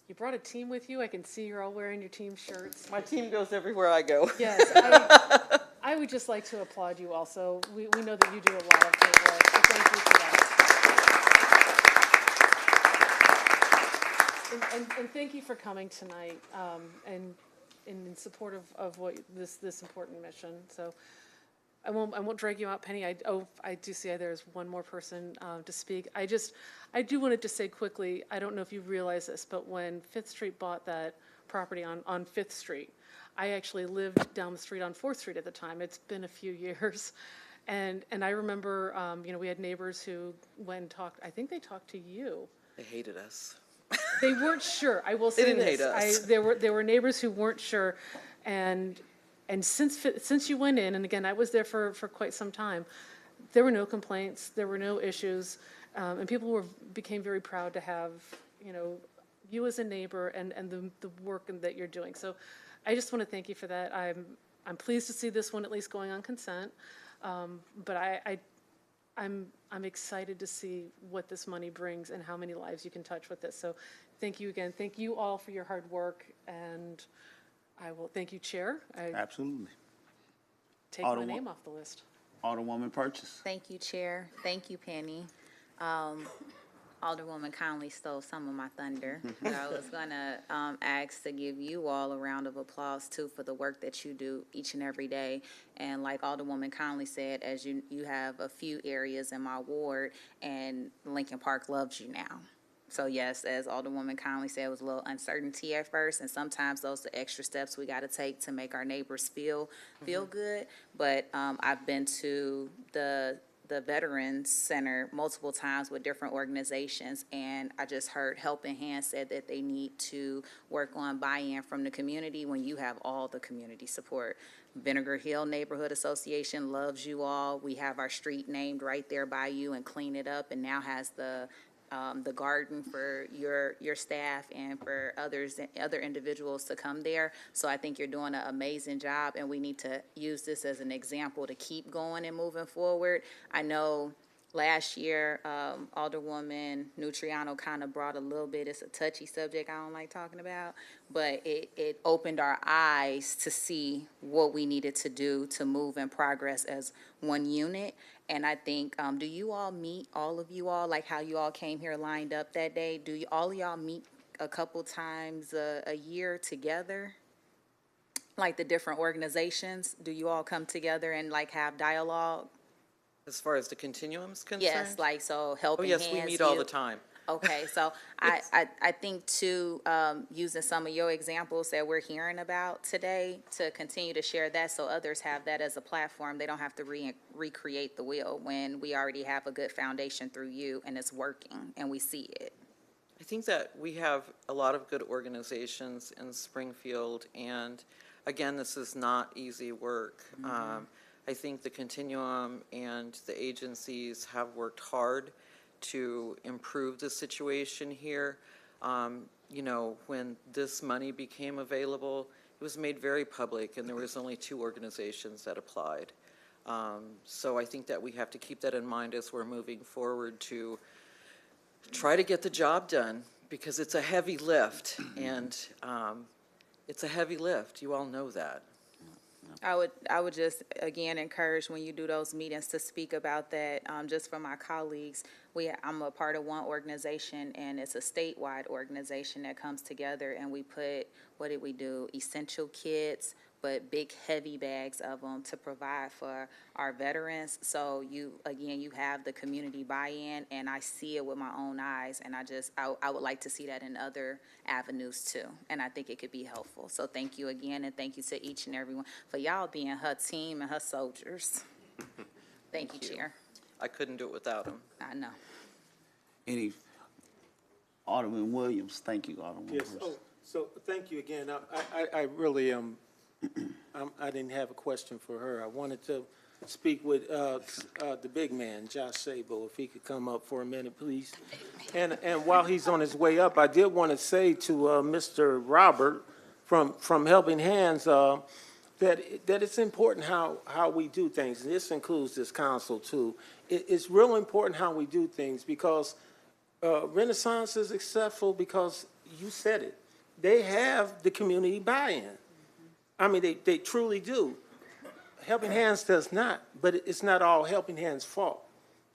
you brought a team with you. I can see you're all wearing your team shirts. My team goes everywhere I go. Yes, I would just like to applaud you also. We know that you do a lot of great work, so thank you for that. And thank you for coming tonight and in support of what this important mission. So I won't drag you out, Penny. I do see there's one more person to speak. I do want to just say quickly, I don't know if you realize this, but when 5th Street bought that property on 5th Street, I actually lived down the street on 4th Street at the time. It's been a few years. And I remember, we had neighbors who went and talked, I think they talked to you. They hated us. They weren't sure. I will say They didn't this. hate us. There were neighbors who weren't sure, and since you went in, and again, I was there for quite some time, there were no complaints, there were no issues, and people became very proud to have, you know, you as a neighbor and the work that you're doing. So I just want to thank you for that. I'm pleased to see this one at least going on consent, but I'm excited to see what this money brings and how many lives you can touch with this. So thank you again. Thank you all for your hard work, and I will thank you, Chair. I Absolutely. take my Alderman- name off the list. Alderwoman Purchase. Thank you, Chair. Thank you, Penny. Alderwoman Conley stole some of my thunder. So I was gonna ask to give you all a round of applause too for the work that you do each and every day. And like Alderwoman Conley said, as you have a few areas in my ward, and Lincoln Park loves you now. So yes, as Alderwoman Conley said, it was a little uncertainty at first, and sometimes those are the extra steps we got to take to make our neighbors feel good. But I've been to the Veterans Center multiple times with different organizations, and I just heard Helping Hands said that they need to work on buy-in from the community when you have all the community support. Vinegar Hill Neighborhood Association loves you all. We have our street named right there by you and clean it up, and now has the garden for your staff and for other individuals to come there. So I think you're doing an amazing job, and we need to use this as an example to keep going and moving forward. I know last year, Alderwoman Nutriano kind of brought a little bit, it's a touchy subject I don't like talking about, but it opened our eyes to see what we needed to do to move and progress as one unit. And I think, do you all meet, all of you all, like how you all came here lined up that day? Do all of y'all meet a couple times a year together? Like the different organizations, do you all come together and like have dialogue? As far as the continuum's concerned? Yes, like so Oh, Helping Hands. yes, we meet all you- the time. Okay, so I think too, using some of your examples that we're hearing about today to continue to share that so others have that as a platform. They don't have to recreate the wheel when we already have a good foundation through you and it's working and we see it. I think that we have a lot of good organizations in Springfield, and again, this is not easy work. I think the Continuum and the agencies have worked hard to improve the situation here. You know, when this money became available, it was made very public, and there was only 2 organizations that applied. So I think that we have to keep that in mind as we're moving forward to try to get the job done, because it's a heavy lift, and it's a heavy lift. You all know that. I would just, again, encourage when you do those meetings to speak about that, just for my colleagues. I'm a part of one organization, and it's a statewide organization that comes together, and we put, what did we do? Essential kits, but big heavy bags of them to provide for our veterans. So you have the community buy-in, and I see it with my own eyes, and I would like to see that in other avenues too, and I think it could be helpful. So thank you again, and thank you to each and everyone for y'all being her team and her soldiers. Thank you, Chair. I couldn't do it without them. I know. Any, Alderman Williams, thank you, Alderman Yes, Williams. so thank you again. I really, I didn't have a question for her. I wanted to speak with the big man, Josh Sabo, if he could come up for a minute, please. And while he's on his way up, I did want to say to Mr. Robert from Helping Hands that it's important how we do things, and this includes this council too. It's real important how we do things, because Renaissance is successful because you said it. They have the community buy-in. I mean, they truly do. Helping Hands does not, but it's not all Helping Hands' fault.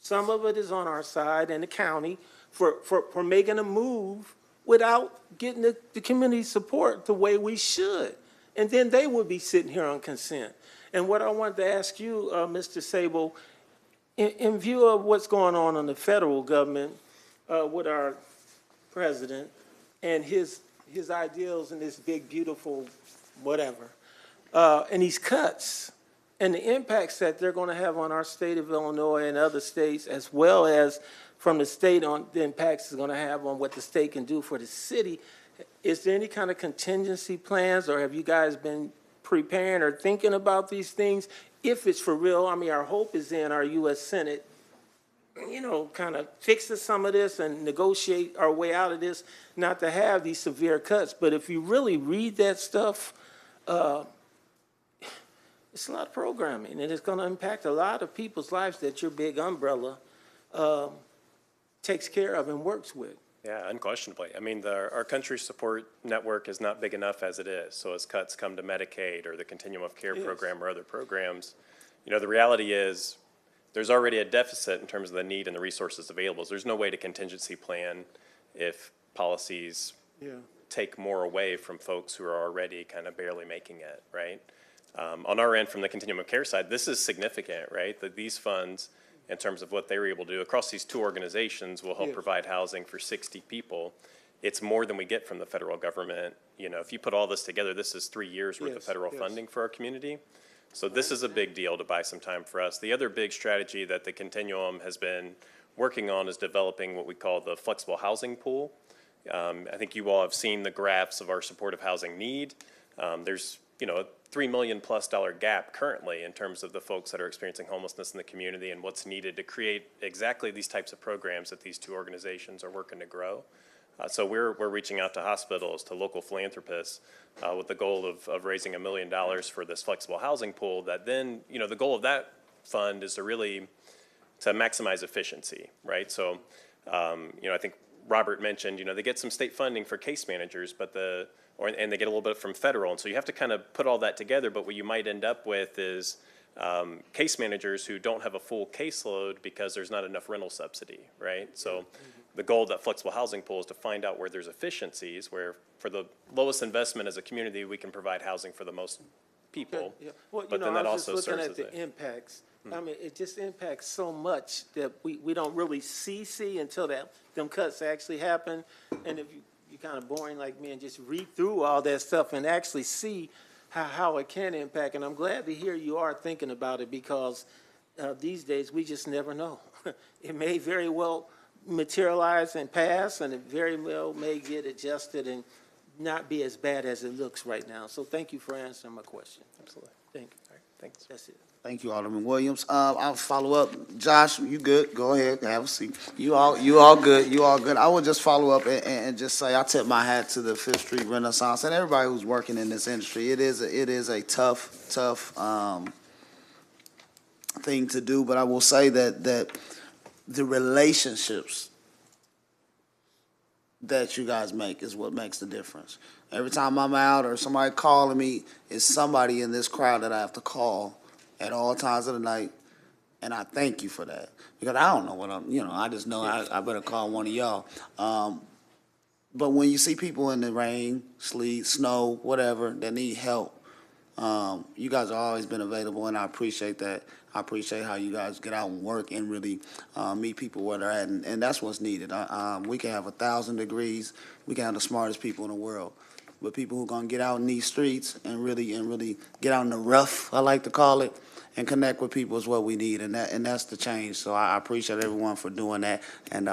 Some of it is on our side and the county for making a move without getting the community support the way we should. And then they would be sitting here on consent. And what I wanted to ask you, Mr. Sabo, in view of what's going on in the federal government with our president and his ideals and this big, beautiful whatever, and these cuts and the impacts that they're going to have on our state of Illinois and other states, as well as from the state on the impacts it's going to have on what the state can do for the city, is there any kind of contingency plans, or have you guys been preparing or thinking about these things, if it's for real. I mean, our hope is in our U.S. Senate, kind of fixes some of this and negotiate our way out of this, not to have these severe cuts. But if you really read that stuff, it's a lot of programming, and it's going to impact a lot of people's lives that your big umbrella takes care of and works with. Yeah, unquestionably. I mean, our country's support network is not big enough as it is. So as cuts come to Medicaid or the Continuum of Care program or other programs, the reality is there's already a deficit in terms of the need and the resources available. So there's no way to contingency plan if policies take more away from folks who are already kind of barely making it, right? On our end, from the Continuum of Care side, this is significant, right? That these funds, in terms of what they were able to do across these two organizations, will help provide housing for 60 people. It's more than we get from the federal government. If you put all this together, this is 3 years worth of federal funding for our community. So this is a big deal to buy some time for us. The other big strategy that the Continuum has been working on is developing what we call the flexible housing pool. I think you all have seen the graphs of our supportive housing need. There's, a $3 million plus gap currently in terms of the folks that are experiencing homelessness in the community and what's needed to create exactly these types of programs that these two organizations are working to grow. So we're reaching out to hospitals, to local philanthropists, with the goal of raising $1 million for this flexible housing pool that then, the goal of that fund is to maximize efficiency, right? So, I think Robert mentioned, they get some state funding for case managers, and they get a little bit from federal. And so you have to kind of put all that together, but what you might end up with is case managers who don't have a full caseload because there's not enough rental subsidy, right? So the goal of that flexible housing pool is to find out where there's efficiencies, where for the lowest investment as a community, we can provide housing for the most people. Well, But then that I was also just looking serves at as the impacts. I mean, it just impacts so much that we don't really see until them cuts actually happen. And if you're kind of boring like me and just read through all that stuff and actually see how it can impact. And I'm glad to hear you are thinking about it, because these days we just never know. It may very well materialize and pass, and it very well may get adjusted and not be as bad as it looks right now. So thank you for answering my question. Absolutely. Thank you. All right, thanks. That's it. Thank you, Alderman Williams. I'll follow up. Josh, you good? Go ahead, have a seat. You all good, you all good. I would just follow up and just say, I tip my hat to the Fifth Street Renaissance and everybody who's working in this industry. It is a tough thing to do, but I will say that the relationships that you guys make is what makes the difference. Every time I'm out or somebody calling me, it's somebody in this crowd that I have to call at all times of the night, and I thank you for that, because I don't know what I just know I better call one of y'all. But when you see people in the rain, sleet, snow, whatever, that need help, you guys have always been available, and I appreciate that. I appreciate how you guys get out and work and really meet people where they're at, and that's what's needed. We can have 1,000 degrees, we can have the smartest people in the world, but people who are gonna get out in these streets and really get out in the rough, I like to call it, and connect with people is what we need, and that's the change. So I appreciate everyone for doing that, and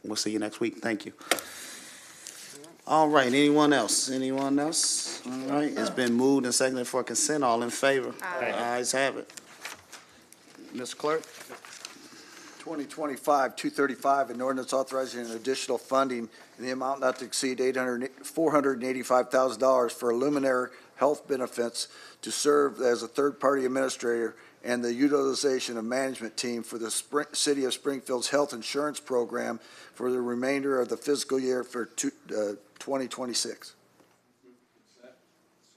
we'll see you next week. Thank you. All right, anyone else? Anyone else? All right, it's been moved and seconded for consent. All in favor? Aye. Ayes have it. Mr. Clerk? 2025-235, an ordinance authorizing an additional funding in the amount not to exceed $485,000 for Luminaire Health Benefits to serve as a third-party administrator and the utilization of management team for the City of Springfield's health insurance program for the remainder of the fiscal year for 2026.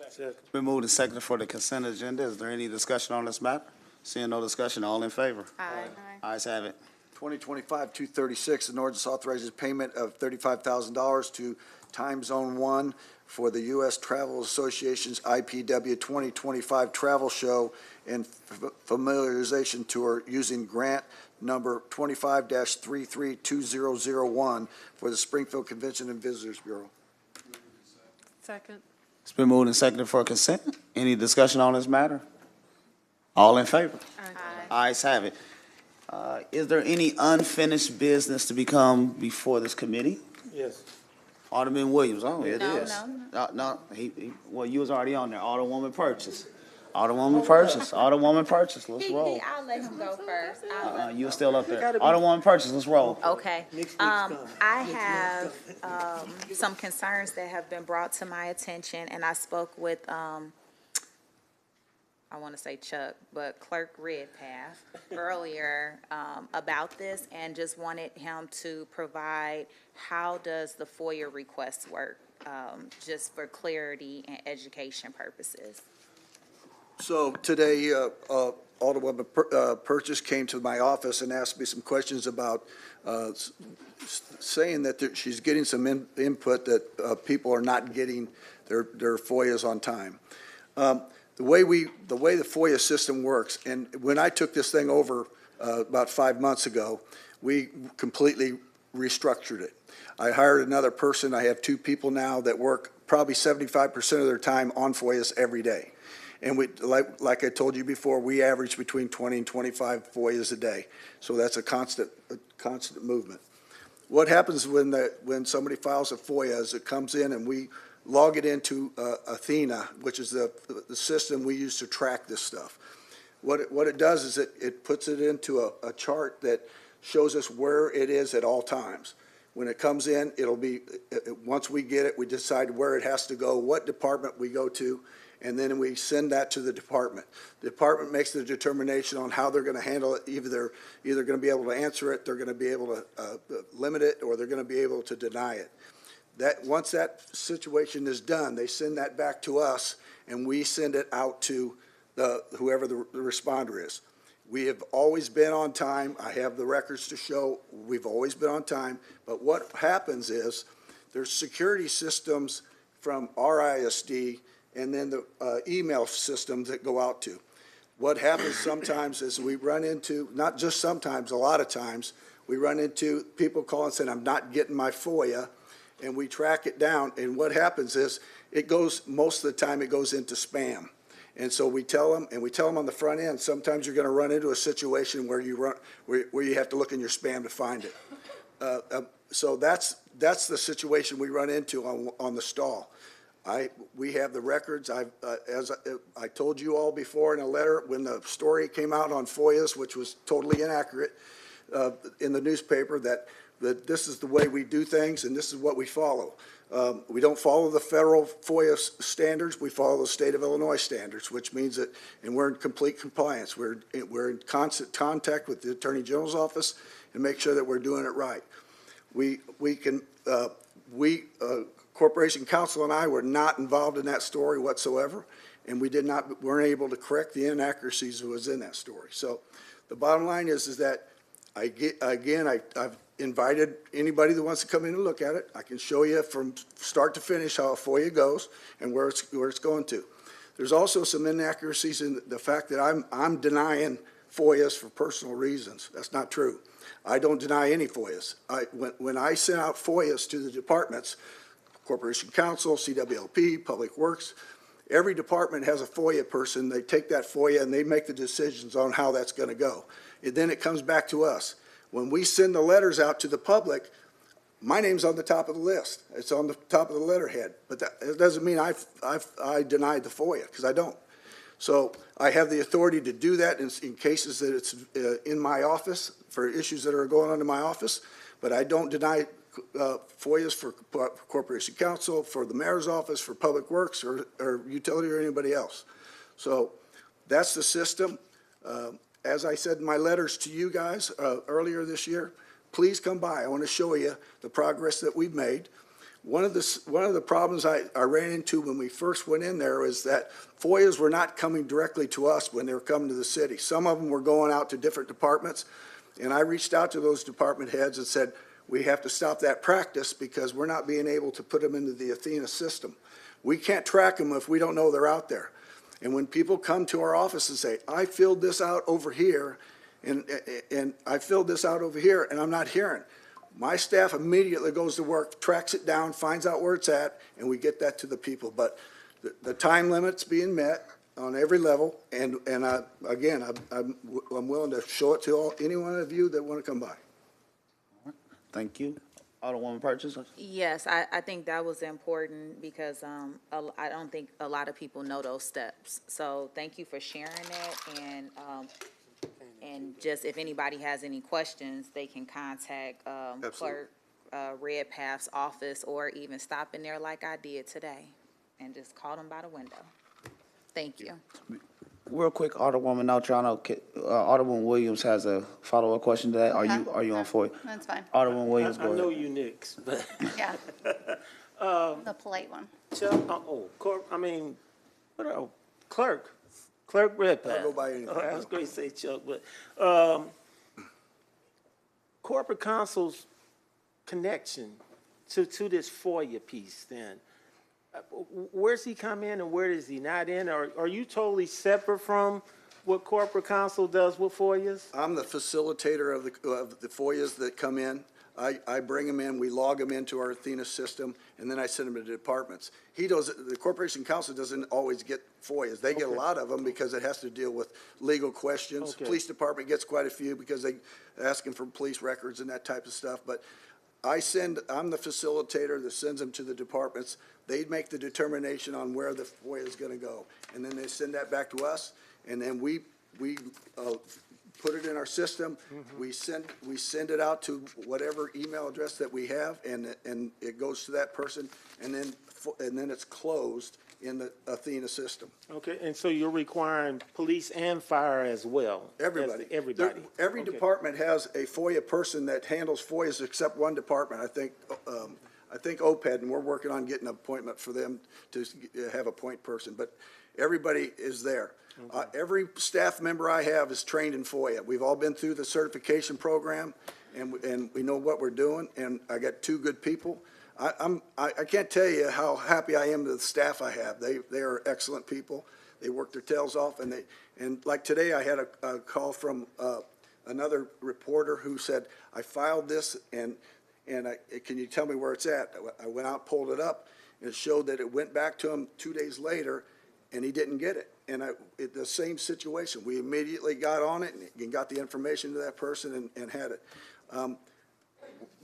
It's been moved and seconded for the consent agenda. Is there any discussion on this matter? Seeing no discussion, all in favor? Aye. Ayes have it. 2025-236, an ordinance authorizes payment of $35,000 to Time Zone 1 for the U.S. Travel Association's IPW 2025 Travel Show and Familiarization Tour using grant number 25-332001 for the Springfield Convention and Visitors Bureau. Second. It's been moved and seconded for consent. Any discussion on this matter? All in favor? Aye. Ayes have it. Is there any unfinished business to become before this committee? Yes. Alderman Williams, oh, it No, is. no, No, well, you was already on there, Alderwoman Purchase. Alderwoman Purchase, Alderwoman Purchase, let's roll. I'll let him go first. You were still up there. Alderwoman Purchase, let's roll. Okay. I have, some concerns that have been brought to my attention, and I spoke with, I want to say Chuck, but Clerk Redpath earlier, about this, and just wanted him to provide, how does the FOIA request work? Just for clarity and education purposes. So today, Alderwoman Purchase came to my office and asked me some questions about saying that she's getting some input that people are not getting their FOIAs on time. The way the FOIA system works, and when I took this thing over about 5 months ago, we completely restructured it. I hired another person. I have 2 people now that work probably 75% of their time on FOIAs every day. And we, like I told you before, we average between 20 and 25 FOIAs a day. So that's a constant movement. What happens when somebody files a FOIA is it comes in and we log it into Athena, which is the system we use to track this stuff. What it does is it puts it into a chart that shows us where it is at all times. When it comes in, it'll be, once we get it, we decide where it has to go, what department we go to, and then we send that to the department. The department makes the determination on how they're going to handle it. Either they're going to be able to answer it, they're going to be able to limit it, or they're going to be able to deny it. Once that situation is done, they send that back to us, and we send it out to whoever the responder is. We have always been on time. I have the records to show we've always been on time. But what happens is there's security systems from our ISD and then the email systems that go out to. What happens sometimes is we run into, not just sometimes, a lot of times, we run into people calling saying, I'm not getting my FOIA, and we track it down. And what happens is it goes, most of the time it goes into spam. And so we tell them, and we tell them on the front end, sometimes you're going to run into a situation where you have to look in your spam to find it. So that's the situation we run into on the stall. We have the records. As I told you all before in a letter, when the story came out on FOIAs, which was totally inaccurate in the newspaper, that this is the way we do things and this is what we follow. We don't follow the federal FOIA standards. We follow the state of Illinois standards, which means that, and we're in complete compliance. We're in constant contact with the Attorney General's office and make sure that we're doing it right. Corporation Counsel and I were not involved in that story whatsoever, and weren't able to correct the inaccuracies that was in that story. So the bottom line is that I've invited anybody that wants to come in and look at it. I can show you from start to finish how a FOIA goes and where it's going to. There's also some inaccuracies in the fact that I'm denying FOIAs for personal reasons. That's not true. I don't deny any FOIAs. When I send out FOIAs to the departments, Corporation Counsel, CWLP, Public Works, every department has a FOIA person. They take that FOIA and they make the decisions on how that's going to go. And then it comes back to us. When we send the letters out to the public, my name's on the top of the list. It's on the top of the letterhead. But that doesn't mean I denied the FOIA, because I don't. So I have the authority to do that in cases that it's in my office for issues that are going on in my office. But I don't deny FOIAs for Corporation Counsel, for the Mayor's Office, for Public Works, or Utility, or anybody else. So that's the system. As I said in my letters to you guys earlier this year, please come by. I want to show you the progress that we've made. One of the problems I ran into when we first went in there is that FOIAs were not coming directly to us when they were coming to the city. Some of them were going out to different departments, and I reached out to those department heads and said, we have to stop that practice because we're not being able to put them into the Athena system. We can't track them if we don't know they're out there. And when people come to our office and say, I filled this out over here, and I filled this out over here, and I'm not hearing, my staff immediately goes to work, tracks it down, finds out where it's at, and we get that to the people. But the time limit's being met on every level, and again, I'm willing to show it to any one of you that want to come by. Thank you. Alderwoman Purchase? Yes, I think that was important because I don't think a lot of people know those steps. So thank you for sharing that, and just if anybody has any questions, they can contact Clerk Redpath's office or even stop in there like I did today and just call them by the window. Thank you. Real quick, Alderwoman Natrano, Alderwoman Williams has a follow-up question to that. Are you on for it? That's fine. Alderwoman Williams, I go know ahead. you next, but, Yeah. The polite one. Clerk Redpath. I'll go by anything. I was going to say Chuck, but, corporate counsel's connection to this FOIA piece then, where's he come in and where is he not in? Or are you totally separate from what corporate counsel does with FOIAs? I'm the facilitator of the FOIAs that come in. I bring them in, we log them into our Athena system, and then I send them to the departments. The Corporation Counsel doesn't always get FOIAs. They get a lot of them because it has to deal with legal questions. Okay. Police Department gets quite a few because they're asking for police records and that type of stuff. But I'm the facilitator that sends them to the departments. They make the determination on where the FOIA is gonna go. And then they send that back to us, and then we put it in our system. We send it out to whatever email address that we have, and it goes to that person, and then it's closed in the Athena system. Okay, and so you're requiring police and fire as well? Everybody. Everybody? Every Okay. department has a FOIA person that handles FOIAs except one department, I think OPED, and we're working on getting an appointment for them to have a point person, but everybody is there. Every staff member I have is trained in FOIA. We've all been through the certification program, and we know what we're doing, and I got two good people. I can't tell you how happy I am with the staff I have. They are excellent people. They work their tails off, and like today, I had a call from another reporter who said, I filed this, and can you tell me where it's at? I went out, pulled it up, and it showed that it went back to him 2 days later, and he didn't get it. And the same situation. We immediately got on it and got the information to that person and had it.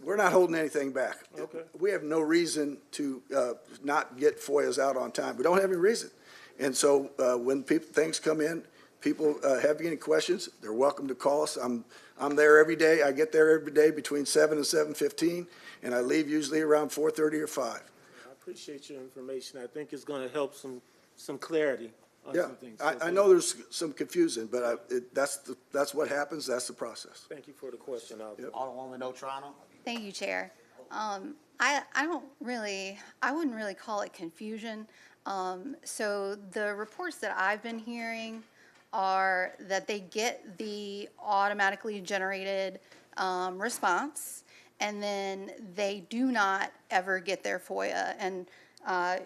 We're not holding anything back. Okay. We have no reason to not get FOIAs out on time. We don't have any reason. And so when things come in, people have any questions, they're welcome to call us. I'm there every day. I get there every day between 7 and 7:15, and I leave usually around 4:30 or 5. I appreciate your information. I think it's going to help some clarity on Yeah, some things. I know there's some confusion, but that's what happens. That's the process. Thank you for the question, Alvin. Alderwoman Natrano? Thank you, Chair. I wouldn't really call it confusion. So the reports that I've been hearing are that they get the automatically generated response, and then they do not ever get their FOIA. And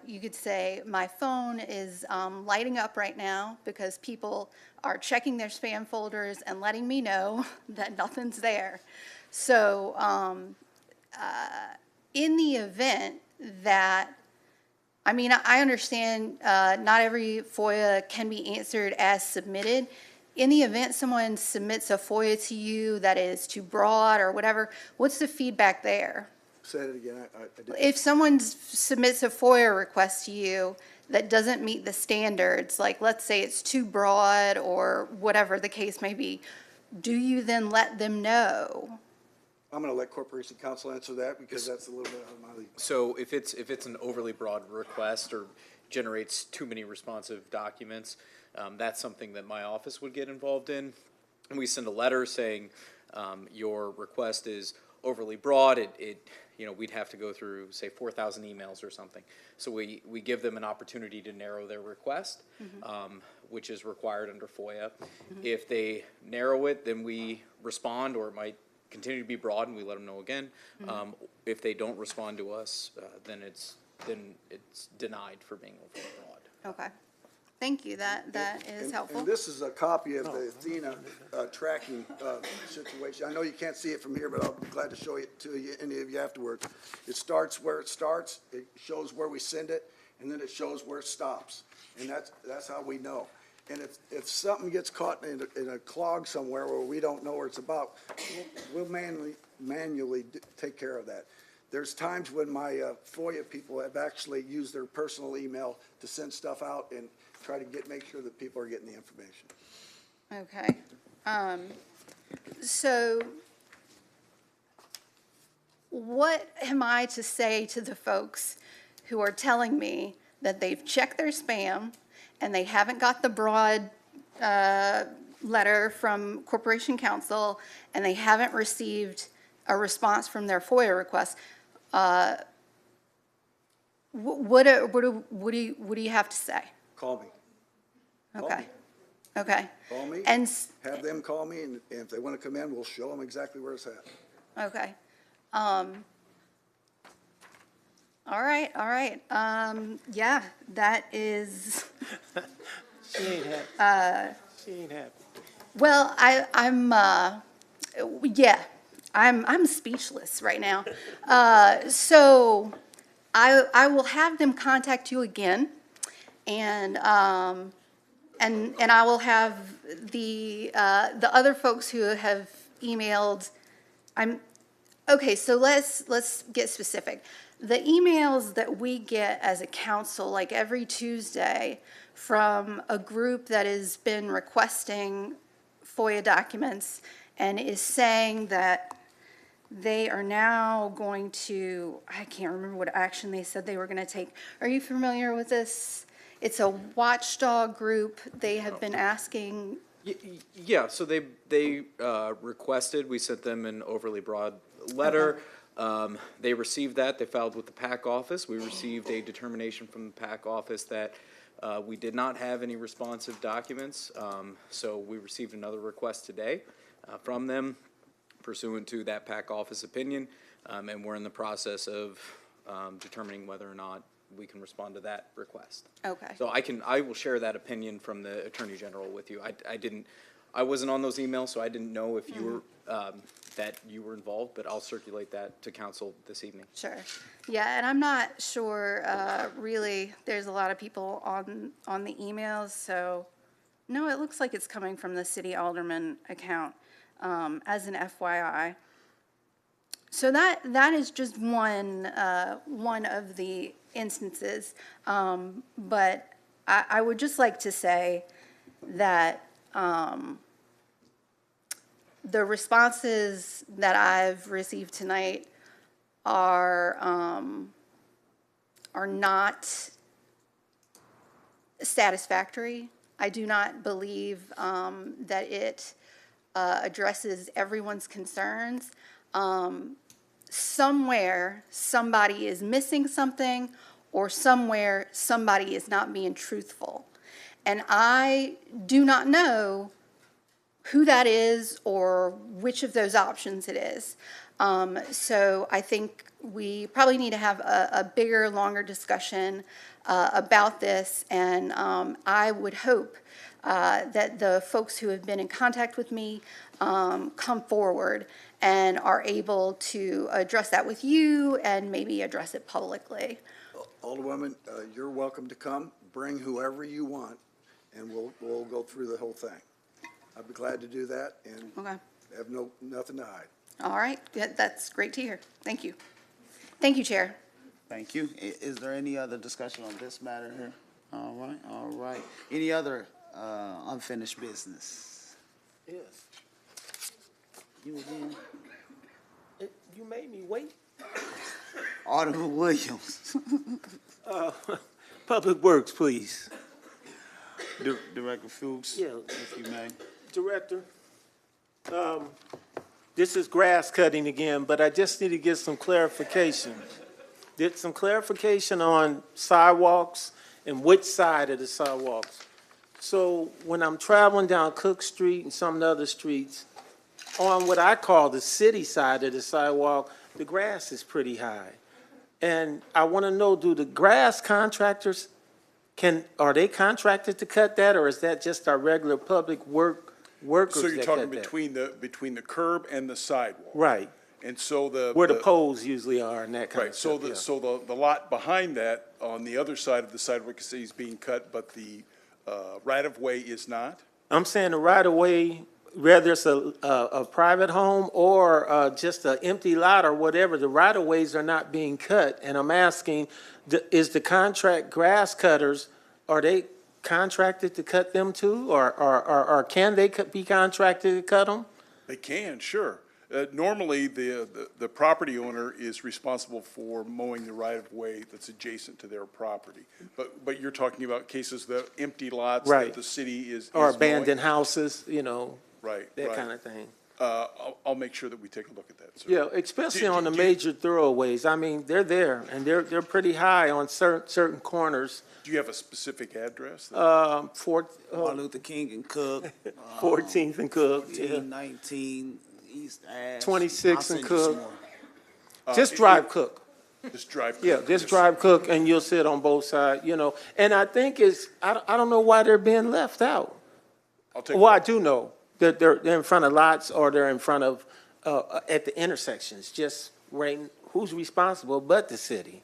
you could say my phone is lighting up right now because people are checking their spam folders and letting me know that nothing's there. So in the event that, I understand not every FOIA can be answered as submitted. In the event someone submits a FOIA to you that is too broad or whatever, what's the feedback there? Say it again. I didn't. If someone submits a FOIA request to you that doesn't meet the standards, like let's say it's too broad or whatever the case may be, do you then let them know? I'm going to let Corporation Counsel answer that because that's a little bit out of my league. So if it's an overly broad request or generates too many responsive documents, that's something that my office would get involved in. And we send a letter saying, your request is overly broad. We'd have to go through, say, 4,000 emails or something. So we give them an opportunity to narrow their request, which is required under FOIA. If they narrow it, then we respond, or it might continue to be broad, and we let them know again. If they don't respond to us, then it's denied for being overly broad. Okay. Thank you. That is helpful. And this is a copy of the Athena tracking situation. I know you can't see it from here, but I'll be glad to show it to you, any of you afterwards. It starts where it starts, it shows where we send it, and then it shows where it stops. And that's how we know. And if something gets caught in a clog somewhere where we don't know where it's about, we'll manually take care of that. there's times when my FOIA people have actually used their personal email to send stuff out and try to make sure that people are getting the information. Okay. So what am I to say to the folks who are telling me that they've checked their spam and they haven't got the broad letter from Corporation Counsel and they haven't received a response from their FOIA request? What do you have to say? Call me. Call Okay. me. Okay. Call me, And, have them call me, and if they want to come in, we'll show them exactly where it's at. okay. All right, all right. Yeah, that is, She ain't happy. She ain't happy. well, I'm speechless right now. So I will have them contact you again, and I will have the other folks who have emailed. Okay, so let's get specific. The emails that we get as a council, like every Tuesday, from a group that has been requesting FOIA documents and is saying that they are now going to, I can't remember what action they said they were going to take. Are you familiar with this? It's a watchdog group. They have been asking. Yeah, so they requested, we sent them an overly broad letter. They received that, they filed with the PAC office. We received a determination from the PAC office that we did not have any responsive documents. So we received another request today from them pursuant to that PAC office opinion. And we're in the process of determining whether or not we can respond to that request. Okay. So I will share that opinion from the Attorney General with you. I wasn't on those emails, so I didn't know if you were, that you were involved, but I'll circulate that to council this evening. Sure. Yeah, and I'm not sure, really, there's a lot of people on the emails, so, no, it looks like it's coming from the city alderman account, as an FYI. So that is just one of the instances. But I would just like to say that the responses that I've received tonight are not satisfactory. I do not believe that it addresses everyone's concerns. Somewhere, somebody is missing something, or somewhere, somebody is not being truthful. And I do not know who that is or which of those options it is. So I think we probably need to have a bigger, longer discussion about this. And I would hope that the folks who have been in contact with me come forward and are able to address that with you and maybe address it publicly. Alderwoman, you're welcome to come. Bring whoever you want, and we'll go through the whole thing. I'd be glad to do that, and Okay. have nothing to hide. All right. Yeah, that's great to hear. Thank you. Thank you, Chair. Thank you. Is there any other discussion on this matter here? All right, all right. Any other unfinished business? Yes. You again? You made me wait. Alderman Williams. Public Works, please. Director Fuchs, Yeah. if you may. Director, this is grass cutting again, but I just need to get some clarification. Get some clarification on sidewalks and which side of the sidewalks. So when I'm traveling down Cook Street and some of the other streets, on what I call the city side of the sidewalk, the grass is pretty high. And I want to know, do the grass contractors, are they contracted to cut that, or is that just our regular public workers So you're that talking cut that? between the curb and the sidewalk? Right, And so where the poles usually are and that kind Right, of so stuff, yeah. so the lot behind that, on the other side of the sidewalk, is being cut, but the right-of-way is not? I'm saying the right-of-way whether it's a private home or just an empty lot or whatever, the right-of-ways are not being cut. And I'm asking, is the contract grass cutters, are they contracted to cut them too? Or can they be contracted to cut them? They can, sure. Normally, the property owner is responsible for mowing the right-of-way that's adjacent to their property. But you're talking about cases, the empty lots that Right. the city is Or mowing. abandoned houses, Right, that right. kind of thing. I'll make sure that we take a look at that, sir. Yeah, especially Do- on the do- major thoroughways. I mean, they're there, and they're pretty high on certain corners. Do you have a specific address? Martin Luther King and Cook. 14th and Cook, yeah. 1419 East Ave. 26 I'll and send you some Cook. more. Just drive Cook. Just drive. Yeah, just drive Cook, and you'll sit on both sides, And I think I don't know why they're being left out. I'll take. Well, I do know that they're in front of lots or they're in front of, at the intersections, just right, who's responsible but the city?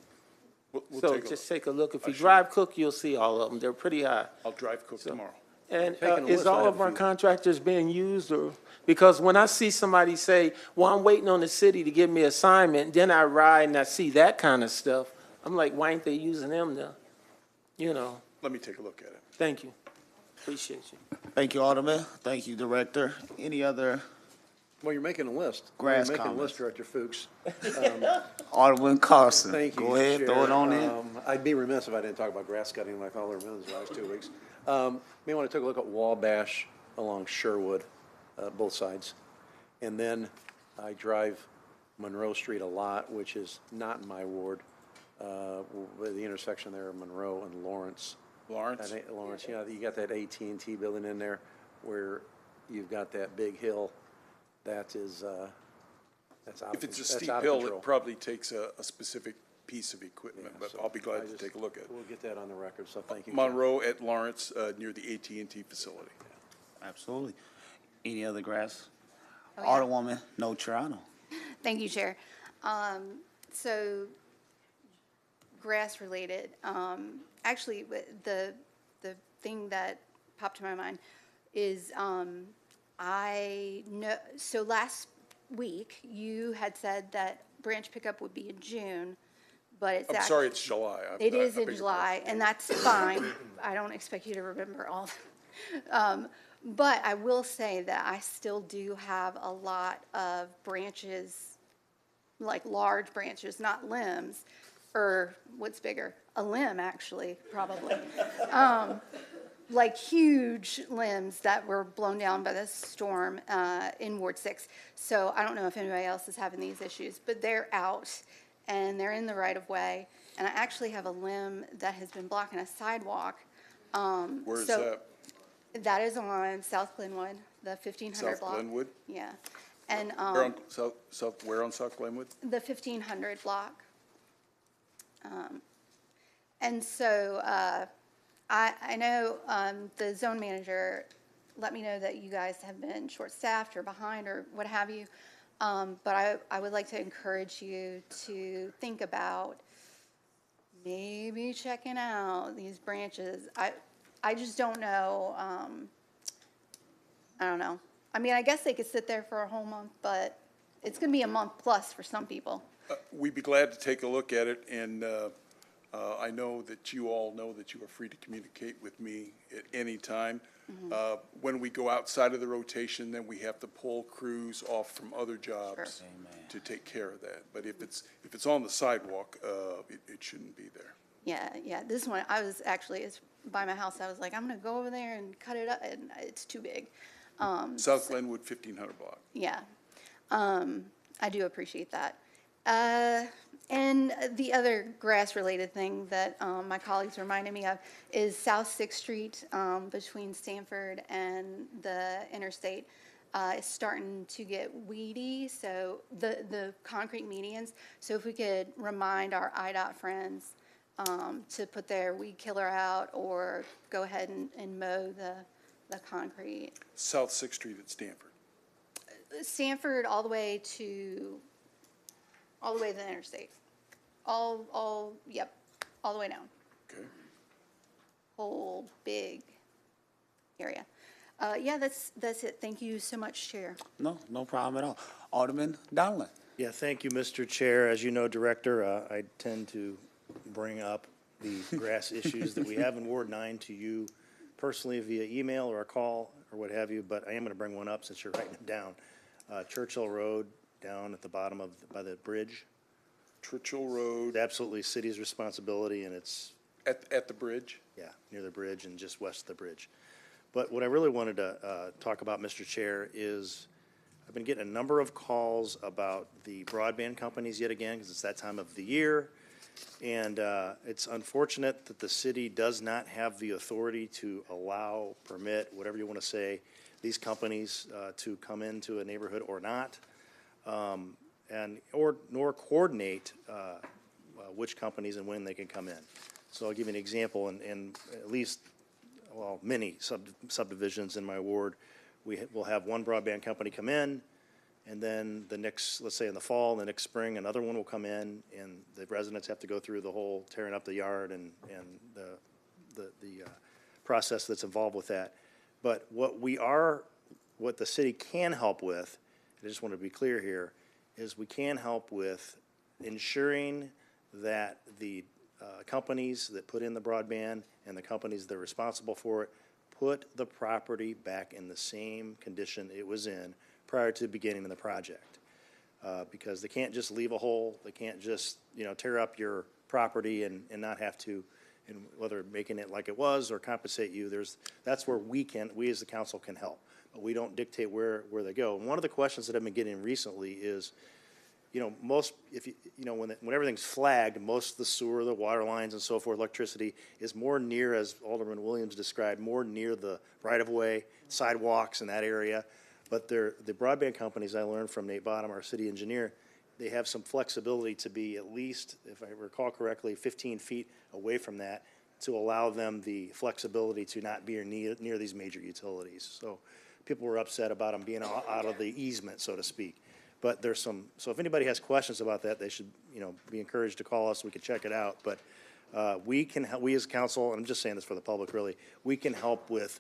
We'll So take a just look. take a look. If you sure. drive Cook, you'll see all of them. They're pretty high. I'll drive Cook tomorrow. And Taking a is list, I all have of a our few. contractors being used, or, because when I see somebody say, well, I'm waiting on the city to give me assignment, then I ride and I see that kind of stuff, I'm like, why ain't they using them to, Let me take a look at it. thank you. Appreciate you. Thank you, Alderman. Thank you, Director. Any other, Well, you're making a list. Grass You're making a comments. list, Director Fuchs. Alderman Carson? Thank you, Go ahead, throw it Chair. on in. I'd be remiss if I didn't talk about grass cutting like all our minutes the last 2 weeks. May want to take a look at Wabash along Sherwood, both sides. And then I drive Monroe Street a lot, which is not in my ward, the intersection there of Monroe and Lawrence. Lawrence? Lawrence, you got that AT&T building in there where you've got that big hill. That is, that's out of If it's a that's steep out of hill, control. it probably takes a specific piece of equipment, but So I'll be glad I to just- take a look at it. We'll get that on the record, so thank you. Monroe at Lawrence, near the AT&T facility. Absolutely. Any other grass? Oh, yeah. Alderwoman, no Toronto. Thank you, Chair. So, grass-related, actually, the thing that popped to my mind is, I know, so last week, you had said that branch pickup would be in June, but it's I'm sorry, it's July. It is I in beg your July, and that's fine. I don't expect you to remember all. But I will say that I still do have a lot of branches, like large branches, not limbs, or what's bigger, a limb, actually, probably. Like huge limbs that were blown down by the storm in Ward 6. So I don't know if anybody else is having these issues, but they're out and they're in the right of way. And I actually have a limb that has been blocking a sidewalk. Where is so that? That is on South Glenwood, the 1500 South block. Glenwood? Yeah. And Where on, where on South Glenwood? the 1500 block. And so I know the zone manager let me know that you guys have been short-staffed or behind or what have you. But I would like to encourage you to think about maybe checking out these branches. I just don't know. I don't know. I mean, I guess they could sit there for a whole month, but it's going to be a month plus for some people. We'd be glad to take a look at it, and I know that you all know that you are free to communicate with me at any time. When we go outside of the rotation, then we have to pull crews off from other jobs to take care of that. But if it's on the sidewalk, it shouldn't be there. Yeah. This one, I was actually, it's by my house. I was like, I'm going to go over there and cut it up, and it's too big. South Glenwood, 1500 block. Yeah. I do appreciate that. And the other grass-related thing that my colleagues reminded me of is South 6th Street between Stanford and the interstate is starting to get weedy, so the concrete medians. So if we could remind our IDOT friends to put their weed killer out or go ahead and mow the concrete. South 6th Street at Stanford. Stanford all the way to the interstate. Yep, all the way down. Okay. Whole big area. Yeah, that's it. Thank you so much, Chair. No problem at all. Alderman Donlin. Yeah, thank you, Mr. Chair. As you know, Director, I tend to bring up the grass issues that we have in Ward 9 to you personally via email or a call or what have you, but I am going to bring one up since you're writing it down. Churchill Road down at the bottom of, by the bridge. Churchill Road, Absolutely city's responsibility, and it's, at the bridge. yeah, near the bridge and just west of the bridge. But what I really wanted to talk about, Mr. Chair, is I've been getting a number of calls about the broadband companies yet again, because it's that time of the year. And it's unfortunate that the city does not have the authority to allow, permit, whatever you want to say, these companies to come into a neighborhood or not, nor coordinate which companies and when they can come in. So I'll give you an example. In at least, well, many subdivisions in my ward, we will have one broadband company come in, and then the next, let's say in the fall, the next spring, another one will come in, and the residents have to go through the whole tearing up the yard and the process that's involved with that. But what the city can help with, I just want to be clear here, is we can help with ensuring that the companies that put in the broadband and the companies that are responsible for it put the property back in the same condition it was in prior to the beginning of the project. Because they can't just leave a hole, they can't just, tear up your property and not have to, and whether making it like it was or compensate you, that's where we as the council can help. But we don't dictate where they go. And one of the questions that I've been getting recently is, when everything's flagged, most of the sewer, the water lines and so forth, electricity is more near, as Alderman Williams described, more near the right-of-way, sidewalks in that area. But the broadband companies, I learned from Nate Bottom, our city engineer, they have some flexibility to be at least, if I recall correctly, 15 feet away from that to allow them the flexibility to not be near these major utilities. So people were upset about them being out of the easement, so to speak. But so if anybody has questions about that, they should, be encouraged to call us. We can check it out. But we as council, and I'm just saying this for the public really, we can help with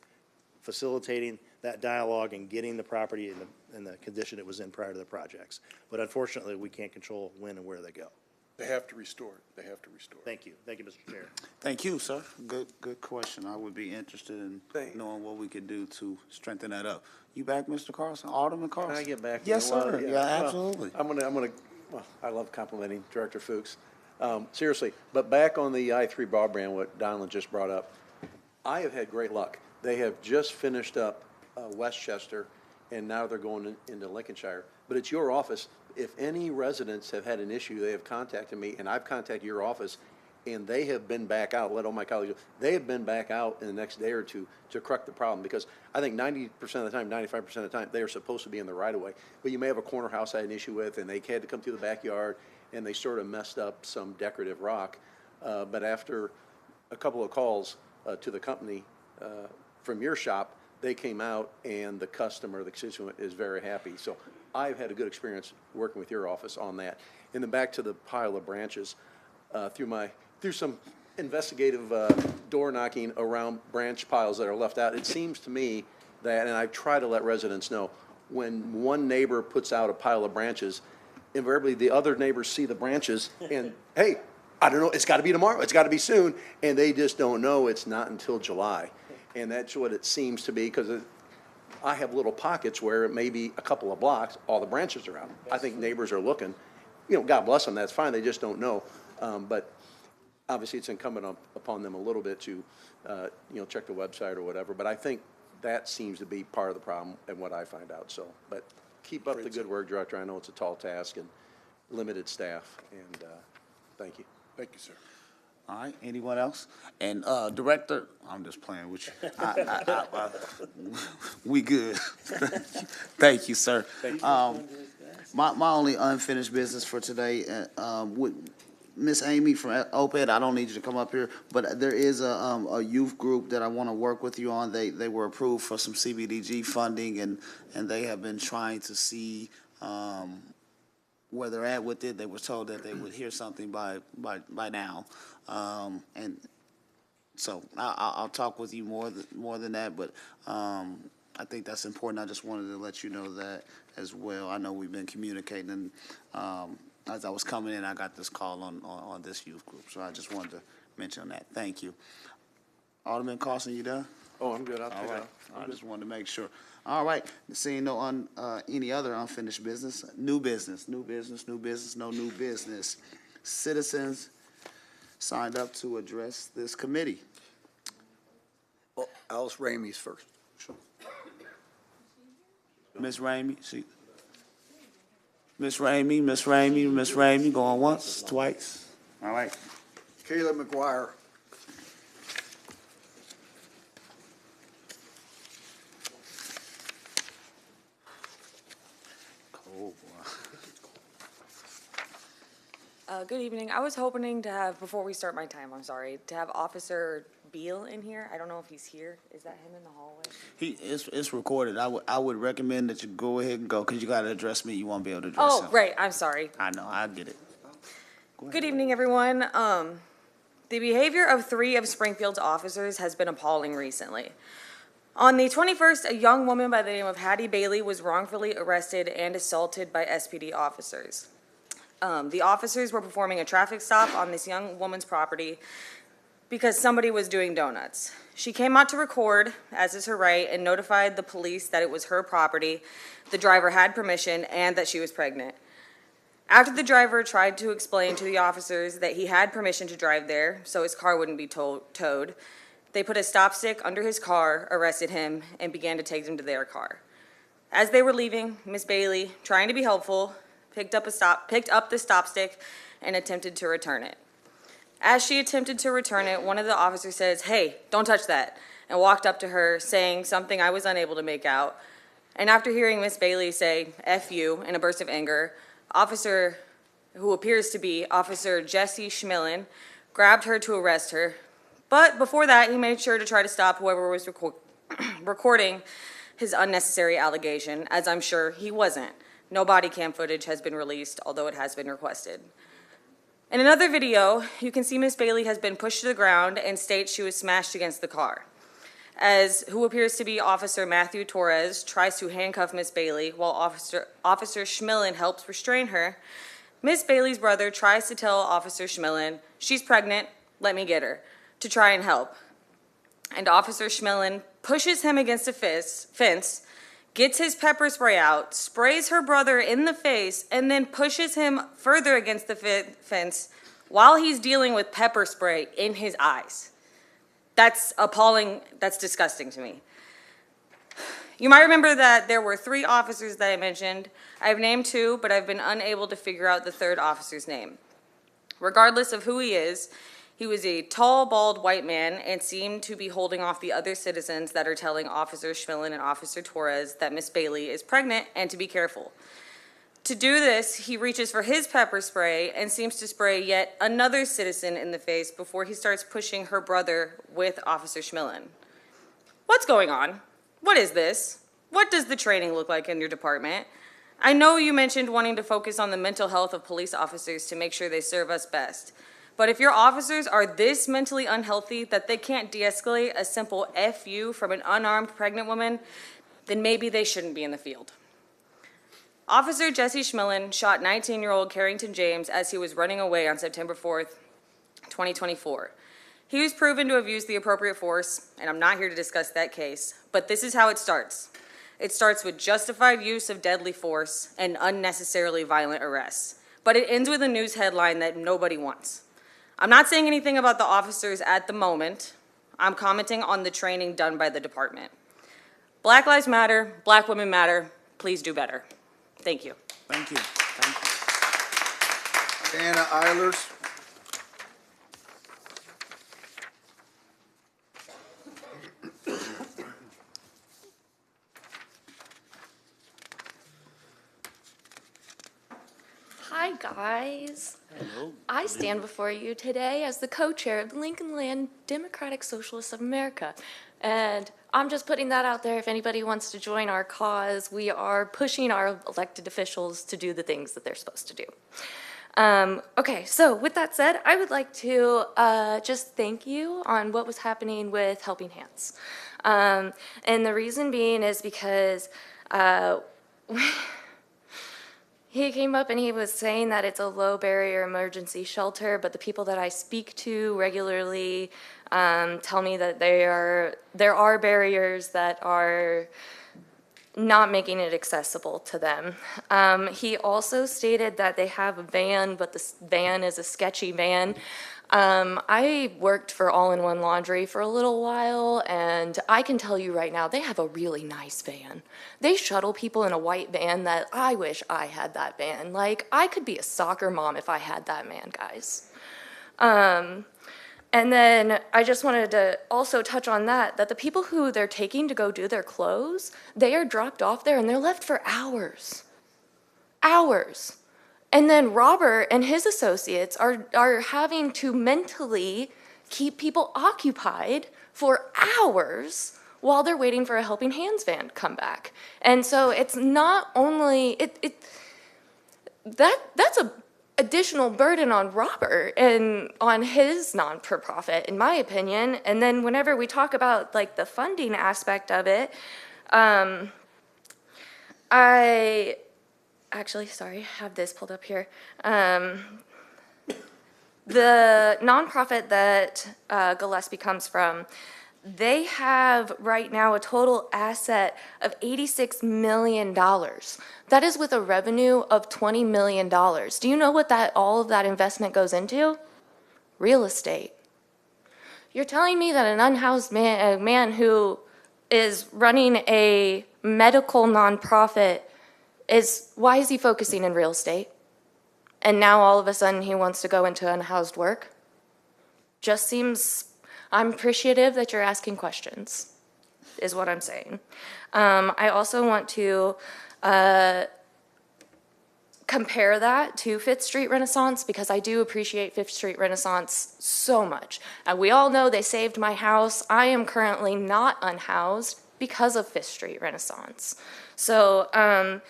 facilitating that dialogue and getting the property in the condition it was in prior to the projects. But unfortunately, we can't control when and where they go. They have to restore it. They have to restore it. Thank you. Thank you, Mr. Chair. Thank you, sir. Good question. I would be interested in knowing what we could do to strengthen that up. You back, Mr. Carlson? Alderman Carlson? Can I get back? Yes, Well, sir. Yeah, absolutely. Well, I love complimenting Director Fuchs. Seriously, but back on the I-3 broadband, what Donlin just brought up, I have had great luck. They have just finished up Westchester, and now they're going into Lincolnshire. But it's your office. If any residents have had an issue, they have contacted me, and I've contacted your office, and they have been back out, let all my colleagues know, they have been back out in the next day or two to correct the problem, because I think 90% of the time, 95% of the time, they are supposed to be in the right-of-way. But you may have a corner house I had an issue with, and they had to come through the backyard, and they sort of messed up some decorative rock. But after a couple of calls to the company from your shop, they came out, and the customer, the constituent, is very happy. So I've had a good experience working with your office on that. And then back to the pile of branches, through some investigative door knocking around branch piles that are left out, it seems to me that, and I try to let residents know, when one neighbor puts out a pile of branches, invariably the other neighbors see the branches and, hey, I don't know, it's got to be tomorrow, it's got to be soon, and they just don't know it's not until July. And that's what it seems to be, because I have little pockets where it may be a couple of blocks, all the branches are out. I think neighbors are looking, God bless them, that's fine, they just don't know. But obviously, it's incumbent upon them a little bit to, check the website or whatever. But I think that seems to be part of the problem and what I find out. So, but keep up the good work, Director. I know it's a tall task and limited staff, and thank you. Thank you, sir. All right, anyone else? And Director, I'm just playing with you. We good. Thank you, sir. My only unfinished business for today, Miss Amy from OPED, I don't need you to come up here, but there is a youth group that I want to work with you on. They were approved for some CBDG funding, and they have been trying to see where they're at with it. They were told that they would hear something by now, and so I'll talk with you more than that. But I think that's important. I just wanted to let you know that as well. I know we've been communicating, and as I was coming in, I got this call on this youth group, so I just wanted to mention that. Thank you. Alderman Carson, you done? Oh, I'm good. I'll All take it right. out. I just wanted to make sure. All right. Seeing no any other unfinished business, new business, no new business. Citizens signed up to address this committee. Well, Alice Ramey's first. Ms. Ramey, Miss Ramey, going once, twice. All right. Kayla McGuire. Cold boy. Good evening. I was hoping to have, before we start my time, I'm sorry, to have Officer Beal in here. I don't know if he's here. Is that him in the hallway? It's recorded. I would recommend that you go ahead and go, because you got to address me. You won't be able to address him. Oh, right. I'm sorry. I know. I get it. Good evening, everyone. The behavior of 3 of Springfield's officers has been appalling recently. On the 21st, a young woman by the name of Hattie Bailey was wrongfully arrested and assaulted by SPD officers. The officers were performing a traffic stop on this young woman's property because somebody was doing donuts. She came out to record, as is her right, and notified the police that it was her property, the driver had permission, and that she was pregnant. After the driver tried to explain to the officers that he had permission to drive there so his car wouldn't be towed, they put a stop stick under his car, arrested him, and began to take him to their car. As they were leaving, Miss Bailey, trying to be helpful, picked up the stop stick and attempted to return it. As she attempted to return it, one of the officers says, "Hey, don't touch that," and walked up to her saying something I was unable to make out. And after hearing Miss Bailey say, "F you," in a burst of anger, Officer, who appears to be Officer Jesse Schmillen, grabbed her to arrest her. But before that, he made sure to try to stop whoever was recording his unnecessary allegation, as I'm sure he wasn't. No body cam footage has been released, although it has been requested. In another video, you can see Miss Bailey has been pushed to the ground and states she was smashed against the car. As who appears to be Officer Matthew Torres tries to handcuff Miss Bailey while Officer Schmillen helps restrain her, Miss Bailey's brother tries to tell Officer Schmillen, "She's pregnant, let me get her," to try and help. And Officer Schmillen pushes him against a fence, gets his pepper spray out, sprays her brother in the face, and then pushes him further against the fence while he's dealing with pepper spray in his eyes. That's appalling. That's disgusting to me. You might remember that there were 3 officers that I mentioned. I've named 2, but I've been unable to figure out the 3rd officer's name. Regardless of who he is, he was a tall, bald white man and seemed to be holding off the other citizens that are telling Officer Schmillen and Officer Torres that Miss Bailey is pregnant and to be careful. To do this, he reaches for his pepper spray and seems to spray yet another citizen in the face before he starts pushing her brother with Officer Schmillen. What's going on? What is this? What does the training look like in your department? I know you mentioned wanting to focus on the mental health of police officers to make sure they serve us best. But if your officers are this mentally unhealthy that they can't de-escalate a simple F you from an unarmed pregnant woman, then maybe they shouldn't be in the field. Officer Jesse Schmillen shot 19-year-old Carrington James as he was running away on September 4th, 2024. He was proven to have used the appropriate force, and I'm not here to discuss that case, but this is how it starts. It starts with justified use of deadly force and unnecessarily violent arrests, but it ends with a news headline that nobody wants. I'm not saying anything about the officers at the moment. I'm commenting on the training done by the department. Black lives matter, black women matter. Please do better. Thank you. Thank you. Thank you. Anna Eilers. Hi, guys. Hello. I stand before you today as the co-chair of the Lincoln Land Democratic Socialists of America. And I'm just putting that out there if anybody wants to join our cause. We are pushing our elected officials to do the things that they're supposed to do. Okay, so with that said, I would like to just thank you on what was happening with Helping Hands. And the reason being is because he came up and he was saying that it's a low barrier emergency shelter, but the people that I speak to regularly tell me that there are barriers that are not making it accessible to them. He also stated that they have a van, but this van is a sketchy van. I worked for All-in-One Laundry for a little while, and I can tell you right now, they have a really nice van. They shuttle people in a white van that I wish I had that van. Like, I could be a soccer mom if I had that van, guys. And then I just wanted to also touch on that the people who they're taking to go do their clothes, they are dropped off there and they're left for hours. Hours. And then Robert and his associates are having to mentally keep people occupied for hours while they're waiting for a Helping Hands van to come back. And so it's not only, that's a additional burden on Robert and on his non-for-profit, in my opinion. And then whenever we talk about like the funding aspect of it, I have this pulled up here. The nonprofit that Gillespie comes from, they have right now a total asset of $86 million. That is with a revenue of $20 million. Do you know what all of that investment goes into? Real estate. You're telling me that an unhoused man, a man who is running a medical nonprofit, why is he focusing in real estate? And now all of a sudden he wants to go into unhoused work? Just seems, I'm appreciative that you're asking questions, is what I'm saying. I also want to compare that to Fifth Street Renaissance, because I do appreciate Fifth Street Renaissance so much. We all know they saved my house. I am currently not unhoused because of Fifth Street Renaissance. So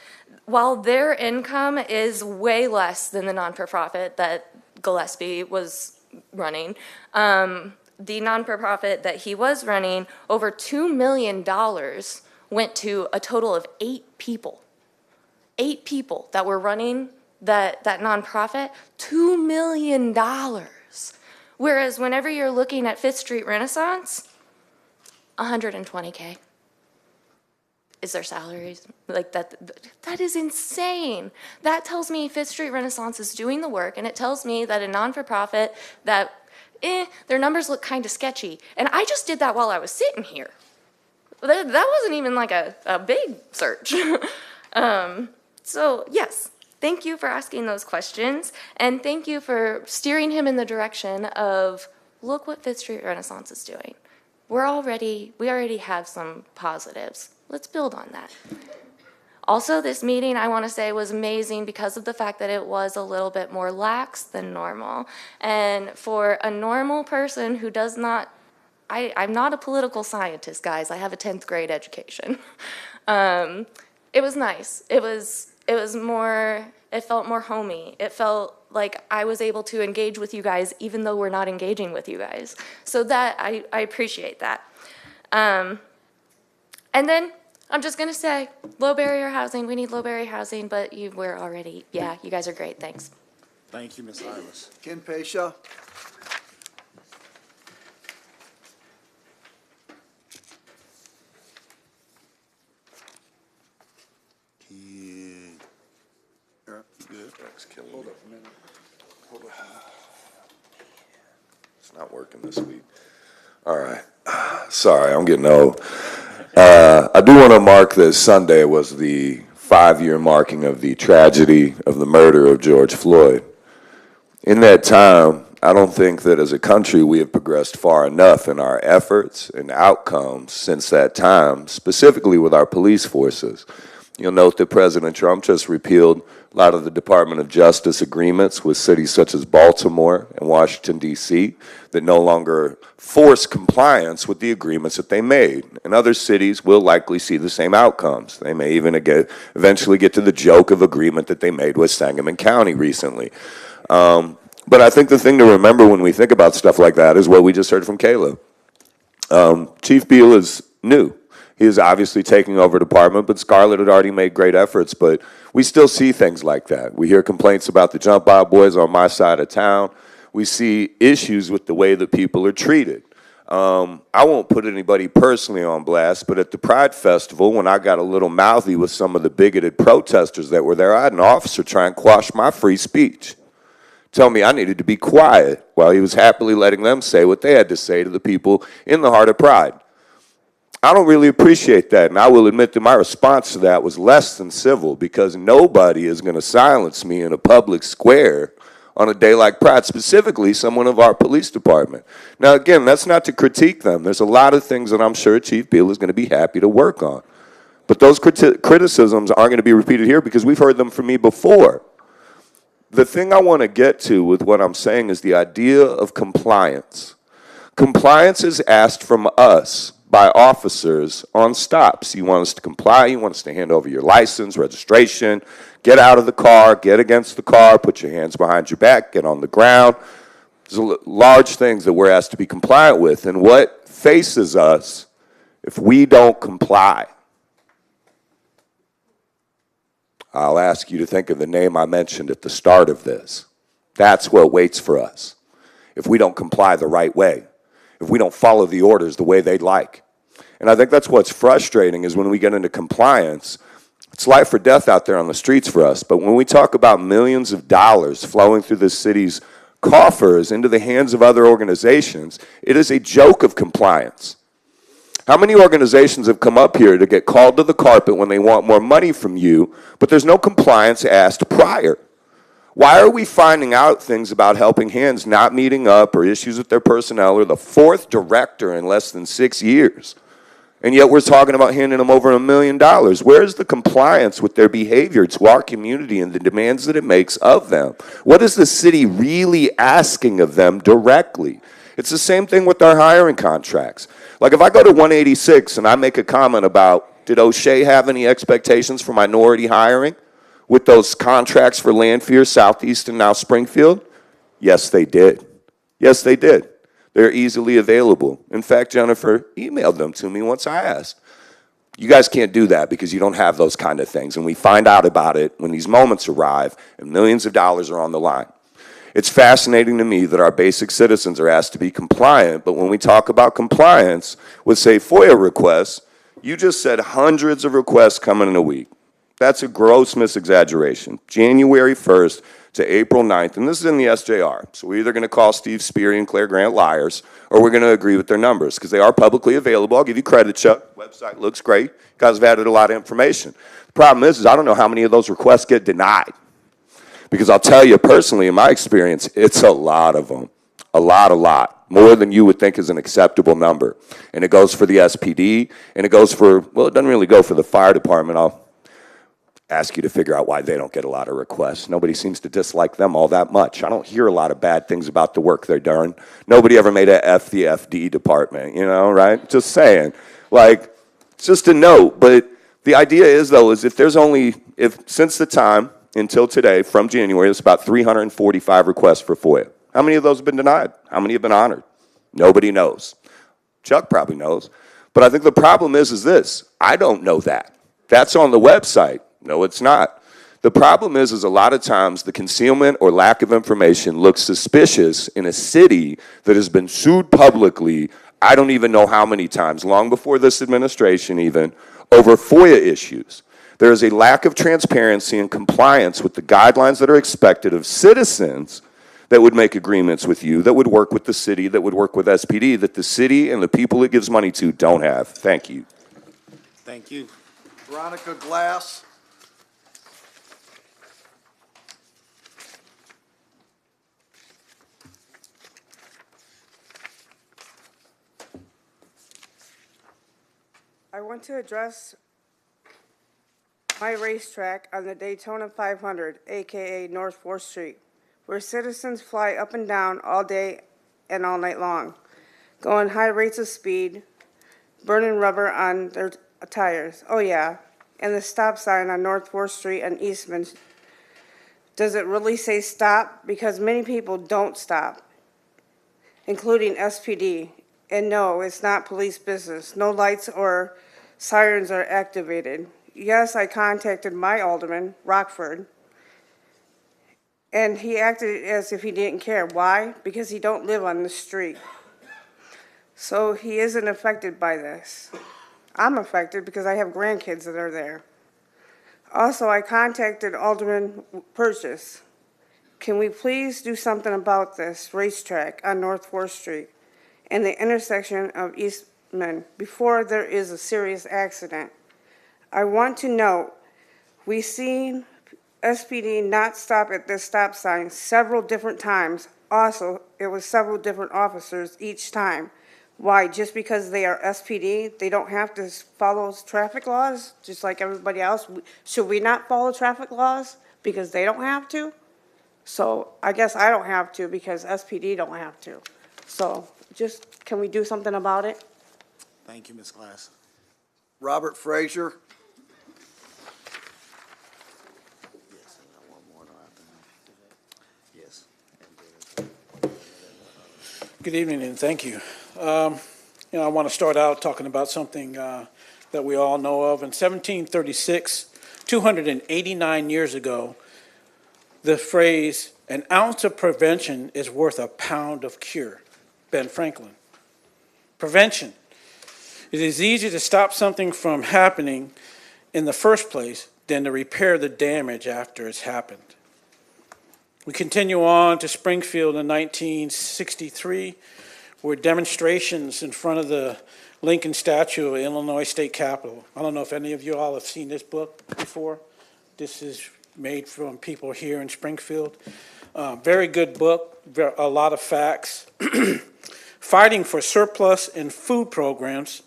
while their income is way less than the non-for-profit that Gillespie was running, the non-for-profit that he was running, over $2 million went to a total of 8 people. 8 people that were running that nonprofit, $2 million. Whereas whenever you're looking at Fifth Street Renaissance, $120K is their salaries. Like that is insane. That tells me Fifth Street Renaissance is doing the work, and it tells me that a non-for-profit that their numbers look kind of sketchy. And I just did that while I was sitting here. That wasn't even like a big search. So yes, thank you for asking those questions, and thank you for steering him in the direction of, look what Fifth Street Renaissance is doing. We already have some positives. Let's build on that. Also, this meeting, I want to say, was amazing because of the fact that it was a little bit more lax than normal. And for a normal person who does not, I'm not a political scientist, guys. I have a 10th grade education. It was nice. It was more, it felt more homey. It felt like I was able to engage with you guys even though we're not engaging with you guys. So that, I appreciate that. And then I'm just going to say, low barrier housing, we need low barrier housing, but you guys are great, thanks. Thank you, Ms. Iris. Ken Pesha. Good. Hold up a minute. Hold up. It's not working this week. All right. Sorry, I'm getting old. I do want to mark that Sunday was the 5-year marking of the tragedy of the murder of George Floyd. In that time, I don't think that as a country we have progressed far enough in our efforts and outcomes since that time, specifically with our police forces. You'll note that President Trump just repealed a lot of the Department of Justice agreements with cities such as Baltimore and Washington, D.C., that no longer force compliance with the agreements that they made. And other cities will likely see the same outcomes. They may even eventually get to the joke of agreement that they made with Sangamon County recently. But I think the thing to remember when we think about stuff like that is what we just heard from Caleb. Chief Beal is new. He is obviously taking over the department, but Scarlett had already made great efforts. But we still see things like that. We hear complaints about the jump out boys on my side of town. We see issues with the way that people are treated. I won't put anybody personally on blast, but at the Pride Festival, when I got a little mouthy with some of the bigoted protesters that were there, I had an officer try and quash my free speech, tell me I needed to be quiet while he was happily letting them say what they had to say to the people in the heart of Pride. I don't really appreciate that, and I will admit that my response to that was less than civil, because nobody is going to silence me in a public square on a day like Pride, specifically someone of our police department. Now, again, that's not to critique them. There's a lot of things that I'm sure Chief Beal is going to be happy to work on. But those criticisms aren't going to be repeated here because we've heard them from me before. The thing I want to get to with what I'm saying is the idea of compliance. Compliance is asked from us by officers on stops. You want us to comply, you want us to hand over your license, registration, get out of the car, get against the car, put your hands behind your back, get on the ground. There's large things that we're asked to be compliant with, and what faces us if we don't comply? I'll ask you to think of the name I mentioned at the start of this. That's what waits for us if we don't comply the right way, if we don't follow the orders the way they'd like. And I think that's what's frustrating is when we get into compliance, it's life or death out there on the streets for us. But when we talk about millions of dollars flowing through this city's coffers into the hands of other organizations, it is a joke of compliance. How many organizations have come up here to get called to the carpet when they want more money from you, but there's no compliance asked prior? Why are we finding out things about Helping Hands not meeting up or issues with their personnel or the fourth director in less than 6 years? And yet we're talking about handing them over $1 million. Where's the compliance with their behavior to our community and the demands that it makes of them? What is the city really asking of them directly? It's the same thing with our hiring contracts. Like if I go to 186 and I make a comment about, did O'Shea have any expectations for minority hiring with those contracts for Lanphier, Southeast, and now Springfield? Yes, they did. Yes, they did. They're easily available. In fact, Jennifer emailed them to me once I asked. You guys can't do that because you don't have those kind of things. And we find out about it when these moments arrive and millions of dollars are on the line. It's fascinating to me that our basic citizens are asked to be compliant, but when we talk about compliance with, say, FOIA requests, you just said hundreds of requests coming in a week. That's a gross misexaggeration. January 1st to April 9th, and this is in the SJR, so we're either going to call Steve Speary and Claire Grant liars, or we're going to agree with their numbers, because they are publicly available. I'll give you credit, Chuck. Website looks great. You guys have added a lot of information. The problem is I don't know how many of those requests get denied. Because I'll tell you personally, in my experience, it's a lot of them. A lot. More than you would think is an acceptable number. And it goes for the SPD, and it goes for, well, it doesn't really go for the fire department. I'll ask you to figure out why they don't get a lot of requests. Nobody seems to dislike them all that much. I don't hear a lot of bad things about the work they're doing. Nobody ever made a F the FD department, right? Just saying. Like, it's just a note. But the idea is, though, is if since the time until today, from January, there's about 345 requests for FOIA. How many of those have been denied? How many have been honored? Nobody knows. Chuck probably knows. But I think the problem is this. I don't know that. That's on the website. No, it's not. The problem is a lot of times the concealment or lack of information looks suspicious in a city that has been sued publicly, I don't even know how many times, long before this administration even, over FOIA issues. There is a lack of transparency and compliance with the guidelines that are expected of citizens that would make agreements with you, that would work with the city, that would work with SPD, that the city and the people it gives money to don't have. Thank you. Thank you. Veronica Glass. I want to address my racetrack on the Daytona 500, aka North 4th Street, where citizens fly up and down all day and all night long, going high rates of speed, burning rubber on their tires. Oh yeah, and the stop sign on North 4th Street and Eastman, does it really say stop? Because many people don't stop, including SPD. And no, it's not police business. No lights or sirens are activated. Yes, I contacted my alderman, Rockford, and he acted as if he didn't care. Why? Because he don't live on the street. So he isn't affected by this. I'm affected because I have grandkids that are there. Also, I contacted Alderman Purchase. Can we please do something about this racetrack on North 4th Street and the intersection of Eastman before there is a serious accident? I want to know, we seen SPD not stop at this stop sign several different times. Also, it was several different officers each time. Why? Just because they are SPD, they don't have to follow traffic laws, just like everybody else? Should we not follow traffic laws because they don't have to? So I guess I don't have to because SPD don't have to. So just, can we do something about it? Thank you, Ms. Glass. Robert Frazier. Yes, I got one more after him. Yes. Good evening, and thank you. I want to start out talking about something that we all know of. In 1736, 289 years ago, the phrase, "an ounce of prevention is worth a pound of cure," Ben Franklin. Prevention. It is easier to stop something from happening in the first place than to repair the damage after it's happened. We continue on to Springfield in 1963, where demonstrations in front of the Lincoln statue of Illinois State Capitol. I don't know if any of you all have seen this book before. This is made from people here in Springfield. Very good book, a lot of facts. Fighting for surplus and food programs,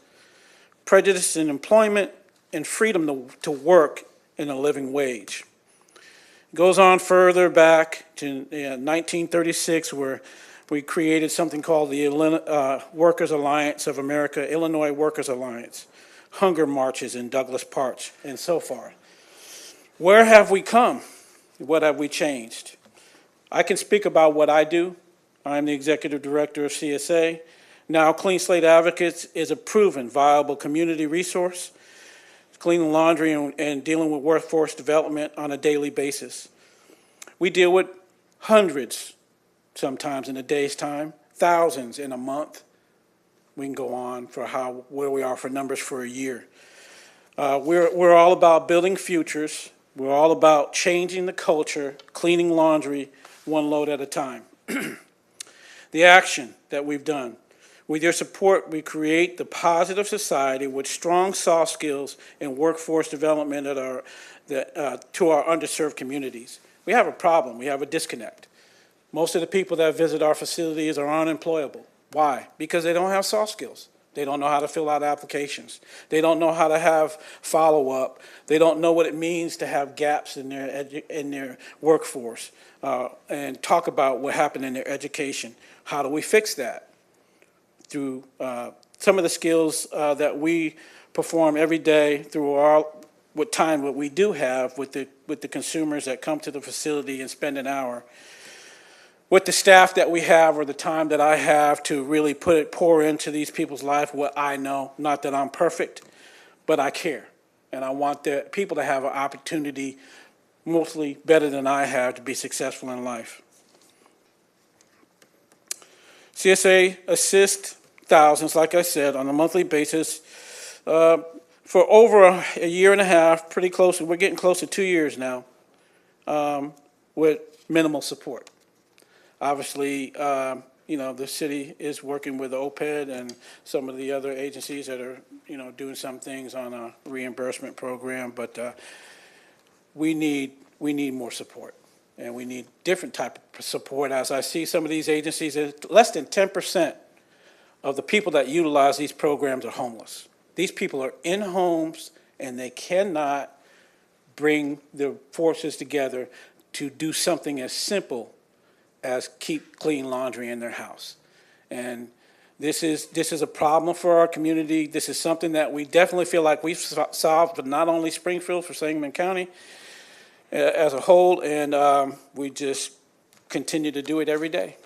prejudice in employment, and freedom to work in a living wage. Goes on further back to 1936, where we created something called the Workers Alliance of America, Illinois Workers Alliance, hunger marches in Douglas Park, and so forth. Where have we come? What have we changed? I can speak about what I do. I'm the executive director of CSA. Now, Clean Slate Advocates is a proven, viable community resource, cleaning laundry and dealing with workforce development on a daily basis. We deal with hundreds, sometimes in a day's time, thousands in a month. We can go on for where we are for numbers for a year. We're all about building futures. We're all about changing the culture, cleaning laundry one load at a time. The action that we've done. With your support, we create the positive society with strong soft skills and workforce development to our underserved communities. We have a problem. We have a disconnect. Most of the people that visit our facilities are unemployable. Why? Because they don't have soft skills. They don't know how to fill out applications. They don't know how to have follow-up. They don't know what it means to have gaps in their workforce and talk about what happened in their education. How do we fix that? Through some of the skills that we perform every day through what we do have with the consumers that come to the facility and spend an hour. With the staff that we have, or the time that I have to really pour into these people's life what I know. Not that I'm perfect, but I care. And I want the people to have an opportunity, mostly better than I have, to be successful in life. CSA assists thousands, like I said, on a monthly basis for over a year and a half, pretty close. We're getting close to 2 years now with minimal support. Obviously, the city is working with OPED and some of the other agencies that are, doing some things on a reimbursement program, but we need more support, and we need different type of support. As I see some of these agencies, less than 10% of the people that utilize these programs are homeless. These people are in homes, and they cannot bring their forces together to do something as simple as keep clean laundry in their house. And this is a problem for our community. This is something that we definitely feel like we've solved, but not only Springfield, for Sangamon County as a whole, and we just continue to do it every day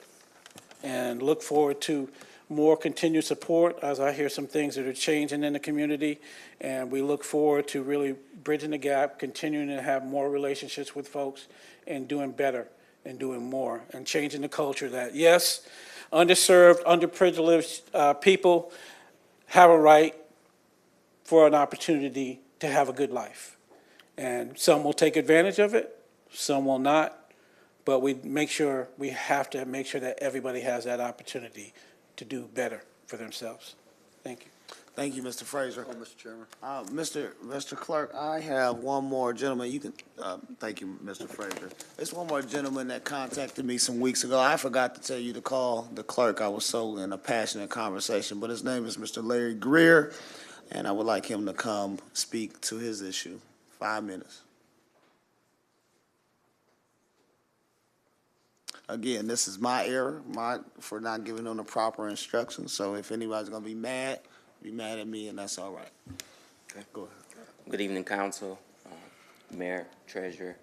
and look forward to more continued support as I hear some things that are changing in the community. And we look forward to really bridging the gap, continuing to have more relationships with folks and doing better and doing more and changing the culture that, yes, underserved, underprivileged people have a right for an opportunity to have a good life. And some will take advantage of it, some will not, but we have to make sure that everybody has that opportunity to do better for themselves. Thank you. Thank you, Mr. Frazier. Mr. Chairman. Mr. Clerk, I have one more gentleman. You can, thank you, Mr. Frazier. There's one more gentleman that contacted me some weeks ago. I forgot to tell you to call the clerk. I was so in a passionate conversation, but his name is Mr. Larry Greer, and I would like him to come speak to his issue. 5 minutes. Again, this is my error, for not giving them the proper instructions. So if anybody's gonna be mad at me, and that's all right. Okay, go ahead. Good evening, council, mayor, treasurer,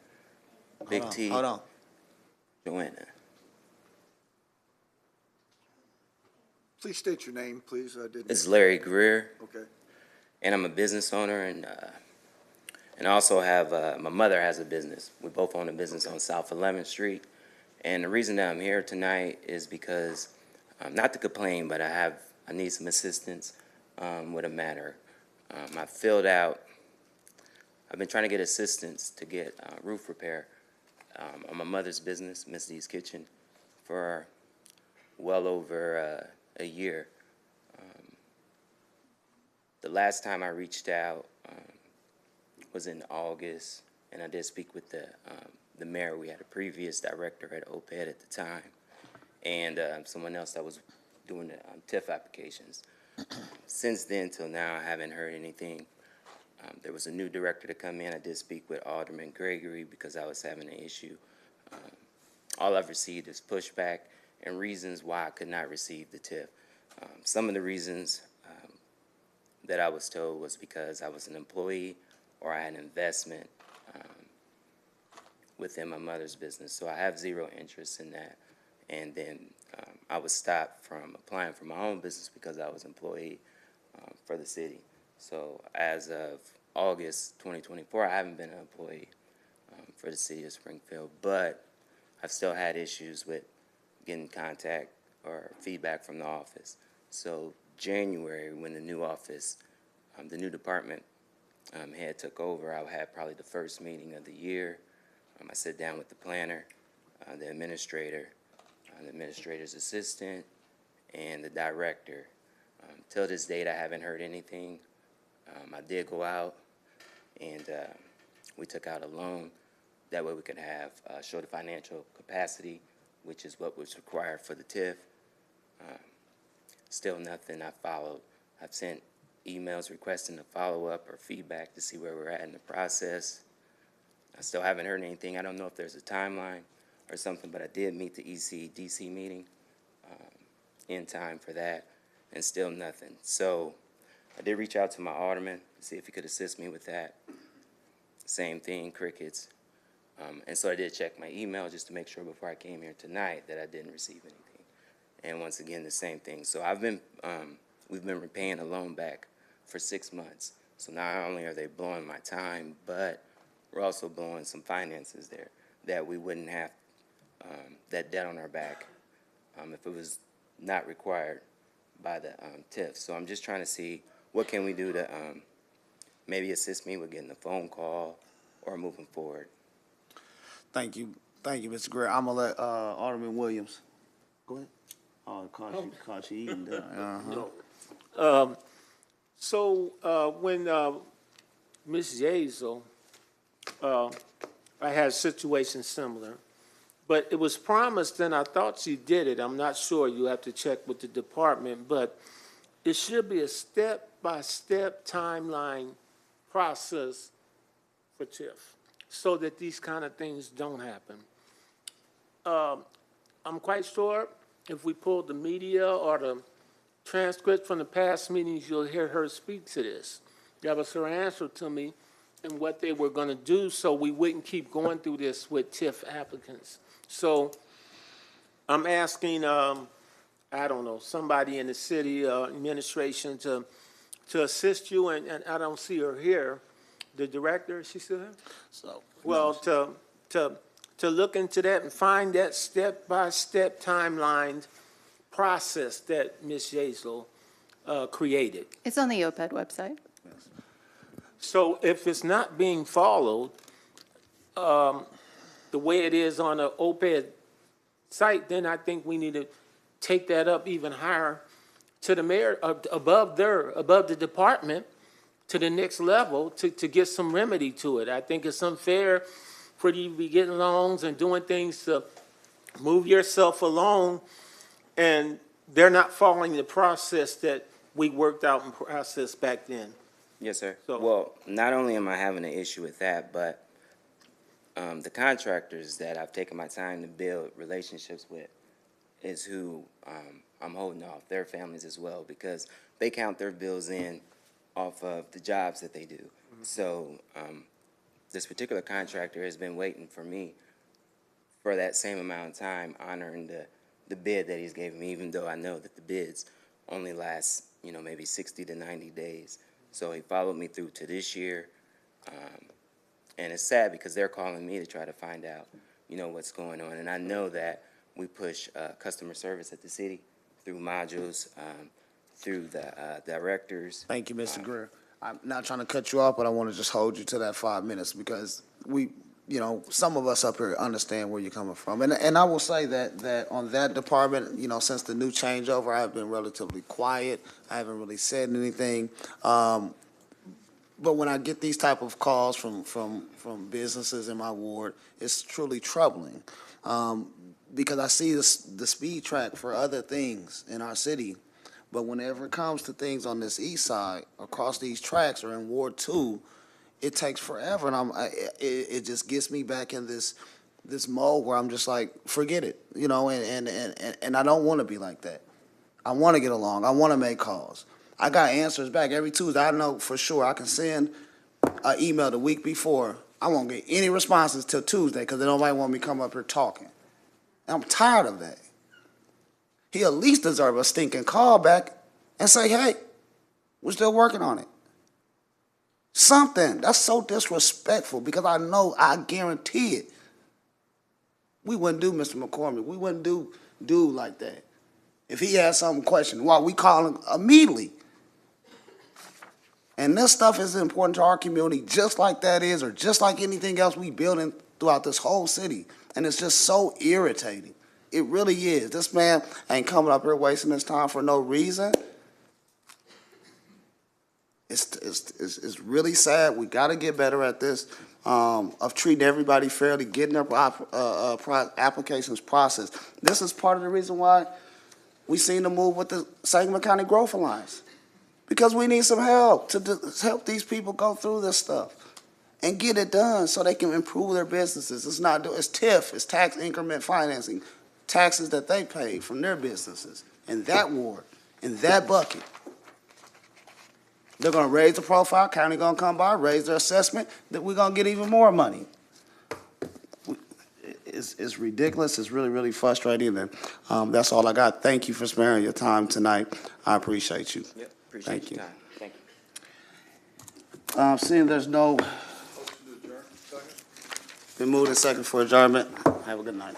Big T. Hold on. Joanna. Please state your name, please. I didn't. It's Larry Greer. Okay. And I'm a business owner, and also have, my mother has a business. We both own a business on South 11th Street. And the reason that I'm here tonight is because, not to complain, but I need some assistance with a matter. I've been trying to get assistance to get roof repair on my mother's business, Miss D's Kitchen, for well over a year. The last time I reached out was in August, and I did speak with the mayor. We had a previous director at OPED at the time, and someone else that was doing the TIF applications. Since then till now, I haven't heard anything. There was a new director to come in. I did speak with Alderman Gregory because I was having an issue. All I've received is pushback and reasons why I could not receive the TIF. Some of the reasons that I was told was because I was an employee or I had an investment within my mother's business. So I have zero interest in that. And then I was stopped from applying for my own business because I was an employee for the city. So as of August 2024, I haven't been an employee for the city of Springfield, but I've still had issues with getting contact or feedback from the office. So January, when the new office, the new department head took over, I had probably the first meeting of the year. I sat down with the planner, the administrator, the administrator's assistant, and the director. Till this date, I haven't heard anything. I did go out, and we took out a loan. That way we could have show the financial capacity, which is what was required for the TIF. Still nothing. I followed. I've sent emails requesting a follow-up or feedback to see where we're at in the process. I still haven't heard anything. I don't know if there's a timeline or something, but I did meet the ECDC meeting in time for that, and still nothing. So I did reach out to my alderman to see if he could assist me with that. Same thing, crickets. And so I did check my email just to make sure before I came here tonight that I didn't receive anything. And once again, the same thing. So we've been repaying a loan back for 6 months. So not only are they blowing my time, but we're also blowing some finances there that we wouldn't have that debt on our back if it was not required by the TIF. So I'm just trying to see what can we do to maybe assist me with getting a phone call or moving forward. Thank you, Mr. Greer. I'm gonna let Alderman Williams. Go ahead. Oh, caught you eating there. No. So when Ms. Yazel, I had a situation similar, but it was promised and I thought she did it. I'm not sure. You have to check with the department, but it should be a step-by-step timeline process for TIF so that these kind of things don't happen. I'm quite sure if we pull the media or the transcript from the past meetings, you'll hear her speak to this. That was her answer to me and what they were going to do so we wouldn't keep going through this with TIF applicants. So I'm asking, I I don't know, somebody in the city administration to assist you, and I don't see her here. The director, is she still here? So, Well, to look into that and find that step-by-step timeline process that Ms. Yazel created. It's on the OPED website. So if it's not being followed, the way it is on the OPED site, then I think we need to take that up even higher to the mayor, above the department, to the next level, to get some remedy to it. I think it's unfair for you to be getting loans and doing things to move yourself along, and they're not following the process that we worked out and processed back then. Yes, sir. So- Well, not only am I having an issue with that, but the contractors that I've taken my time to build relationships with is who I'm holding off, their families as well, because they count their bills in off of the jobs that they do. So this particular contractor has been waiting for me for that same amount of time, honoring the bid that he's given me, even though I know that the bids only last, maybe 60 to 90 days. So he followed me through to this year. And it's sad because they're calling me to try to find out, what's going on. And I know that we push customer service at the city through modules, through the directors. Thank you, Mr. Greer. I'm not trying to cut you off, but I want to just hold you to that 5 minutes because some of us up here understand where you're coming from. And I will say that on that department, since the new changeover, I've been relatively quiet. I haven't really said anything. But when I get these type of calls from businesses in my ward, it's truly troubling. Because I see the speed track for other things in our city. But whenever it comes to things on this east side, across these tracks or in Ward 2, it takes forever. And it just gets me back in this mode where I'm just like, forget it, and I don't want to be like that. I want to get along. I want to make calls. I got answers back every Tuesday. I know for sure I can send an email the week before. I won't get any responses till Tuesday because nobody want me to come up here talking. And I'm tired of that. He at least deserves a stinking call back and say, hey, we're still working on it. Something. That's so disrespectful because I guarantee it. We wouldn't do Mr. McCormick. We wouldn't do dude like that. If he had some question, well, we call him immediately. And this stuff is important to our community just like that is, or just like anything else we building throughout this whole city. And it's just so irritating. It really is. This man ain't coming up here wasting his time for no reason. It's really sad. We got to get better at this, of treating everybody fairly, getting their applications processed. This is part of the reason why we seen the move with the Sangamon County Growth Alliance. Because we need some help to help these people go through this stuff and get it done so they can improve their businesses. It's TIF, it's tax increment financing, taxes that they pay from their businesses in that ward, in that bucket. They're going to raise the profile, county going to come by, raise their assessment, that we're going to get even more money. It's ridiculous. It's really, really frustrating. And that's all I got. Thank you for sparing your time tonight. I appreciate you. Yep, appreciate your time. Thank you. Seeing there's no... Been moved and second for adjournment. Have a good night.